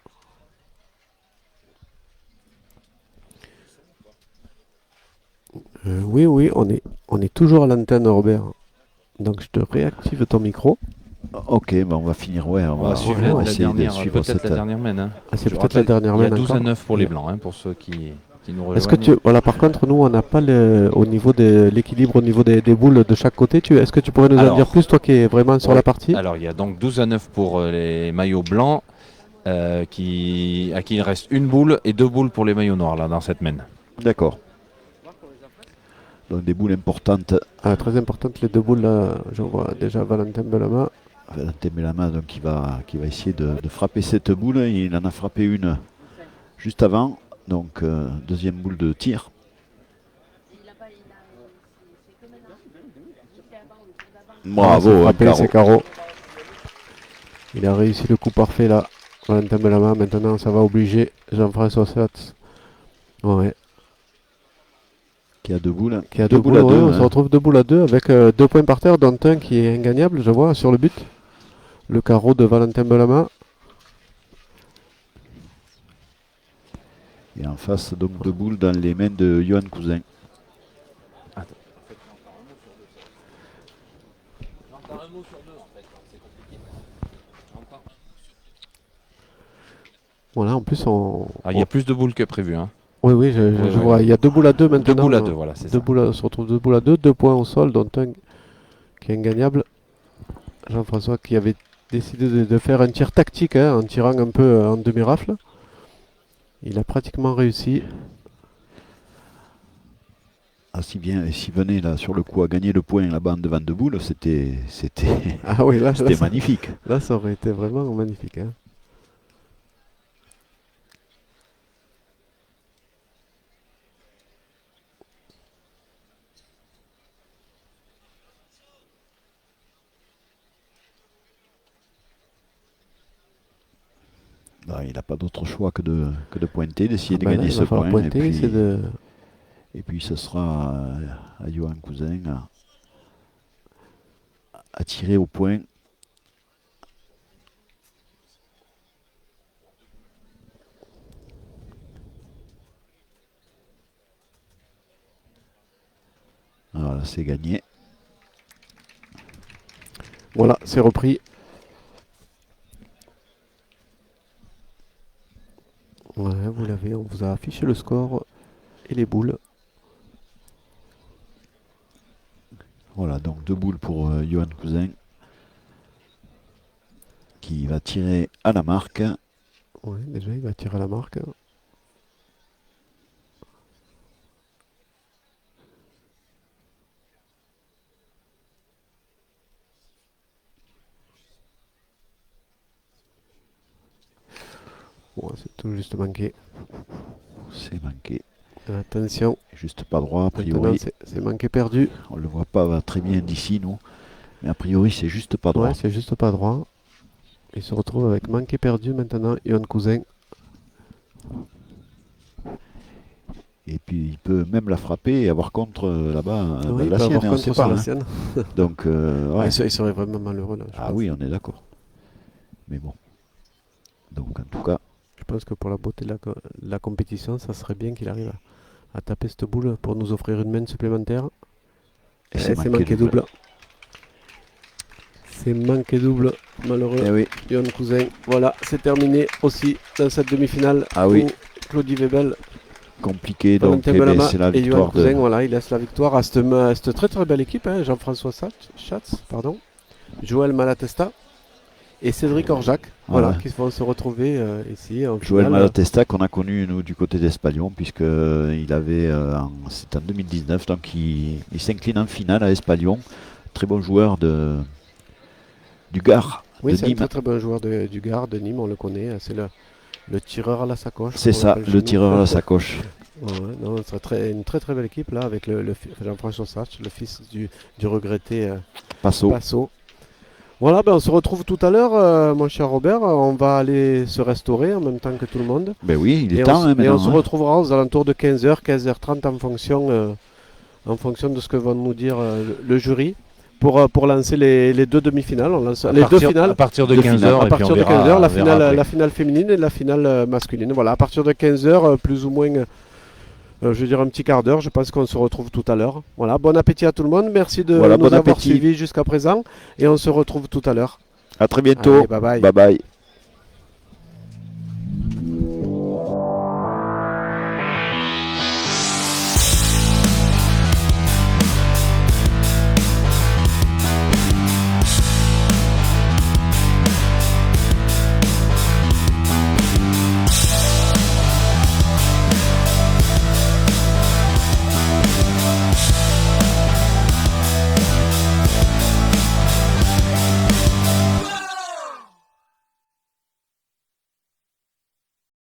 Oui, on est toujours à l'antenne, Robert. Donc je te réactive ton micro. Ok, on va finir. Ouais, On va suivre ouais, la essayer de dernière, suivre peut-être cette. la dernière main. Hein. Ah, c'est Je peut-être la rappelle, dernière il y a main 12 à encore. 9 pour les blancs, hein, pour ceux qui nous rejoignent. Est-ce que tu. Voilà, par contre, nous, on n'a pas au niveau de l'équilibre, au niveau des boules de chaque côté. Est-ce que tu pourrais nous en Alors, dire plus, toi qui es vraiment sur Ouais. la partie? Alors il y a donc 12 à 9 pour les maillots blancs, à qui il reste une boule et 2 boules pour les maillots noirs là dans cette main. D'accord. Donc des boules importantes. Ah, très importante, les deux boules là. Je vois déjà Valentin Belama. Valentin Belama, donc qui va essayer de frapper cette boule. Il en a frappé une juste avant. Donc deuxième boule de tir. Bravo, c'est un frappé, carreau. c'est carreau. Il a réussi le coup parfait là. Valentin Belama. Maintenant, ça va obliger Jean-François Satz. Ouais. Qui a deux boules. Qui a deux boules à ouais, deux. on se retrouve 2 boules à 2 avec 2 points par terre, dont un qui est ingagnable, je vois, sur le but. Le carreau de Valentin Belama. Et en face, donc 2 boules dans les mains de Johan Cousin. Voilà, en plus, Il y a plus de boules que prévu. Hein. Oui, oui, je Oui, vois. oui. Il y a 2 boules à 2 maintenant. 2 boules à 2, voilà, c'est ça. On se retrouve 2 boules à 2, 2 points au sol, dont un qui est ingagnable. Jean-François qui avait décidé de faire un tir tactique, hein, en tirant un peu en demi-rafle. Il a pratiquement réussi. Ah, si bien, et s'il venait là sur le coup à gagner le point là-bas en devant de boules, c'était Ah oui, là, c'était magnifique. là, ça aurait été vraiment magnifique. Hein. Bah, il n'a pas d'autre choix que de pointer, d'essayer de Là, gagner il ce va falloir point. pointer, c'est de... Et puis ce sera à Johan Cousin à tirer au point. Voilà, c'est gagné. Voilà, c'est repris. Ouais, vous l'avez, on vous a affiché le score et les boules. Voilà, donc 2 boules pour Johan Cousin qui va tirer à la marque. Ouais, déjà, il va tirer à la marque. Ouais, c'est tout juste manqué. C'est manqué. Attention, Juste pas droit, a maintenant priori. c'est manqué perdu. On le voit pas très bien d'ici, nous. Mais a priori, c'est juste pas droit. Ouais, c'est juste pas droit. Il se retrouve avec manqué perdu maintenant, Johan Cousin. Et puis, il peut même la frapper et avoir contre là-bas Oui, il la peut sienne, avoir on contre sait sur pas. la hein. sienne. Donc, ouais. Il serait vraiment malheureux là. Je Ah pense. oui, on est d'accord. Mais bon. Donc, en tout cas, Je pense que pour la beauté de la compétition, ça serait bien qu'il arrive à taper cette boule pour nous offrir une main supplémentaire. et Et c'est c'est manqué double. C'est manqué double, malheureux. Eh oui. Johan Cousin. Voilà, c'est terminé aussi dans cette demi-finale. Ah oui. Où Claudie Webel, Compliqué, donc Valentin eh ben, Belama c'est la et Johan victoire Cousin. de. Voilà, il laisse la victoire à cette très très belle équipe. Hein, Jean-François Schatz, pardon. Joël Malatesta et Cédric Orjac. Voilà, Voilà. qui vont se retrouver ici en Joël finale. Malatesta qu'on a connu nous du côté d'Espalion puisque il avait c'était en 2019 donc il s'incline en finale à Espalion, très bon joueur du Gard Oui, de c'est un Nîmes. très très bon joueur du Gard de Nîmes, on le connaît. C'est le tireur à la sacoche. C'est on ça, l'appelle chez le nous. tireur à la sacoche. Ouais, non, c'est une très très belle équipe là avec Jean-François Satch, le fils du regretté Passo. Passo. Voilà, ben on se retrouve tout à l'heure, mon cher Robert. On va aller se restaurer en même temps que tout le monde. Ben oui, il est Et temps hein, et on maintenant. se hein. retrouvera aux alentours de 15h, 15h30 en fonction de ce que va nous dire le jury pour lancer les deux demi-finales. On lance les deux finales. À partir de Deux 15 finales. h À partir de 15h, la finale féminine et la finale masculine. Voilà, à partir de 15h, plus ou moins, je veux dire un petit quart d'heure, je pense qu'on se retrouve tout à l'heure. Voilà, bon appétit à tout le monde, merci de Voilà, nous bon avoir appétit. suivis jusqu'à présent et on se retrouve tout à l'heure. À très bientôt. Allez, bye bye. Bye bye.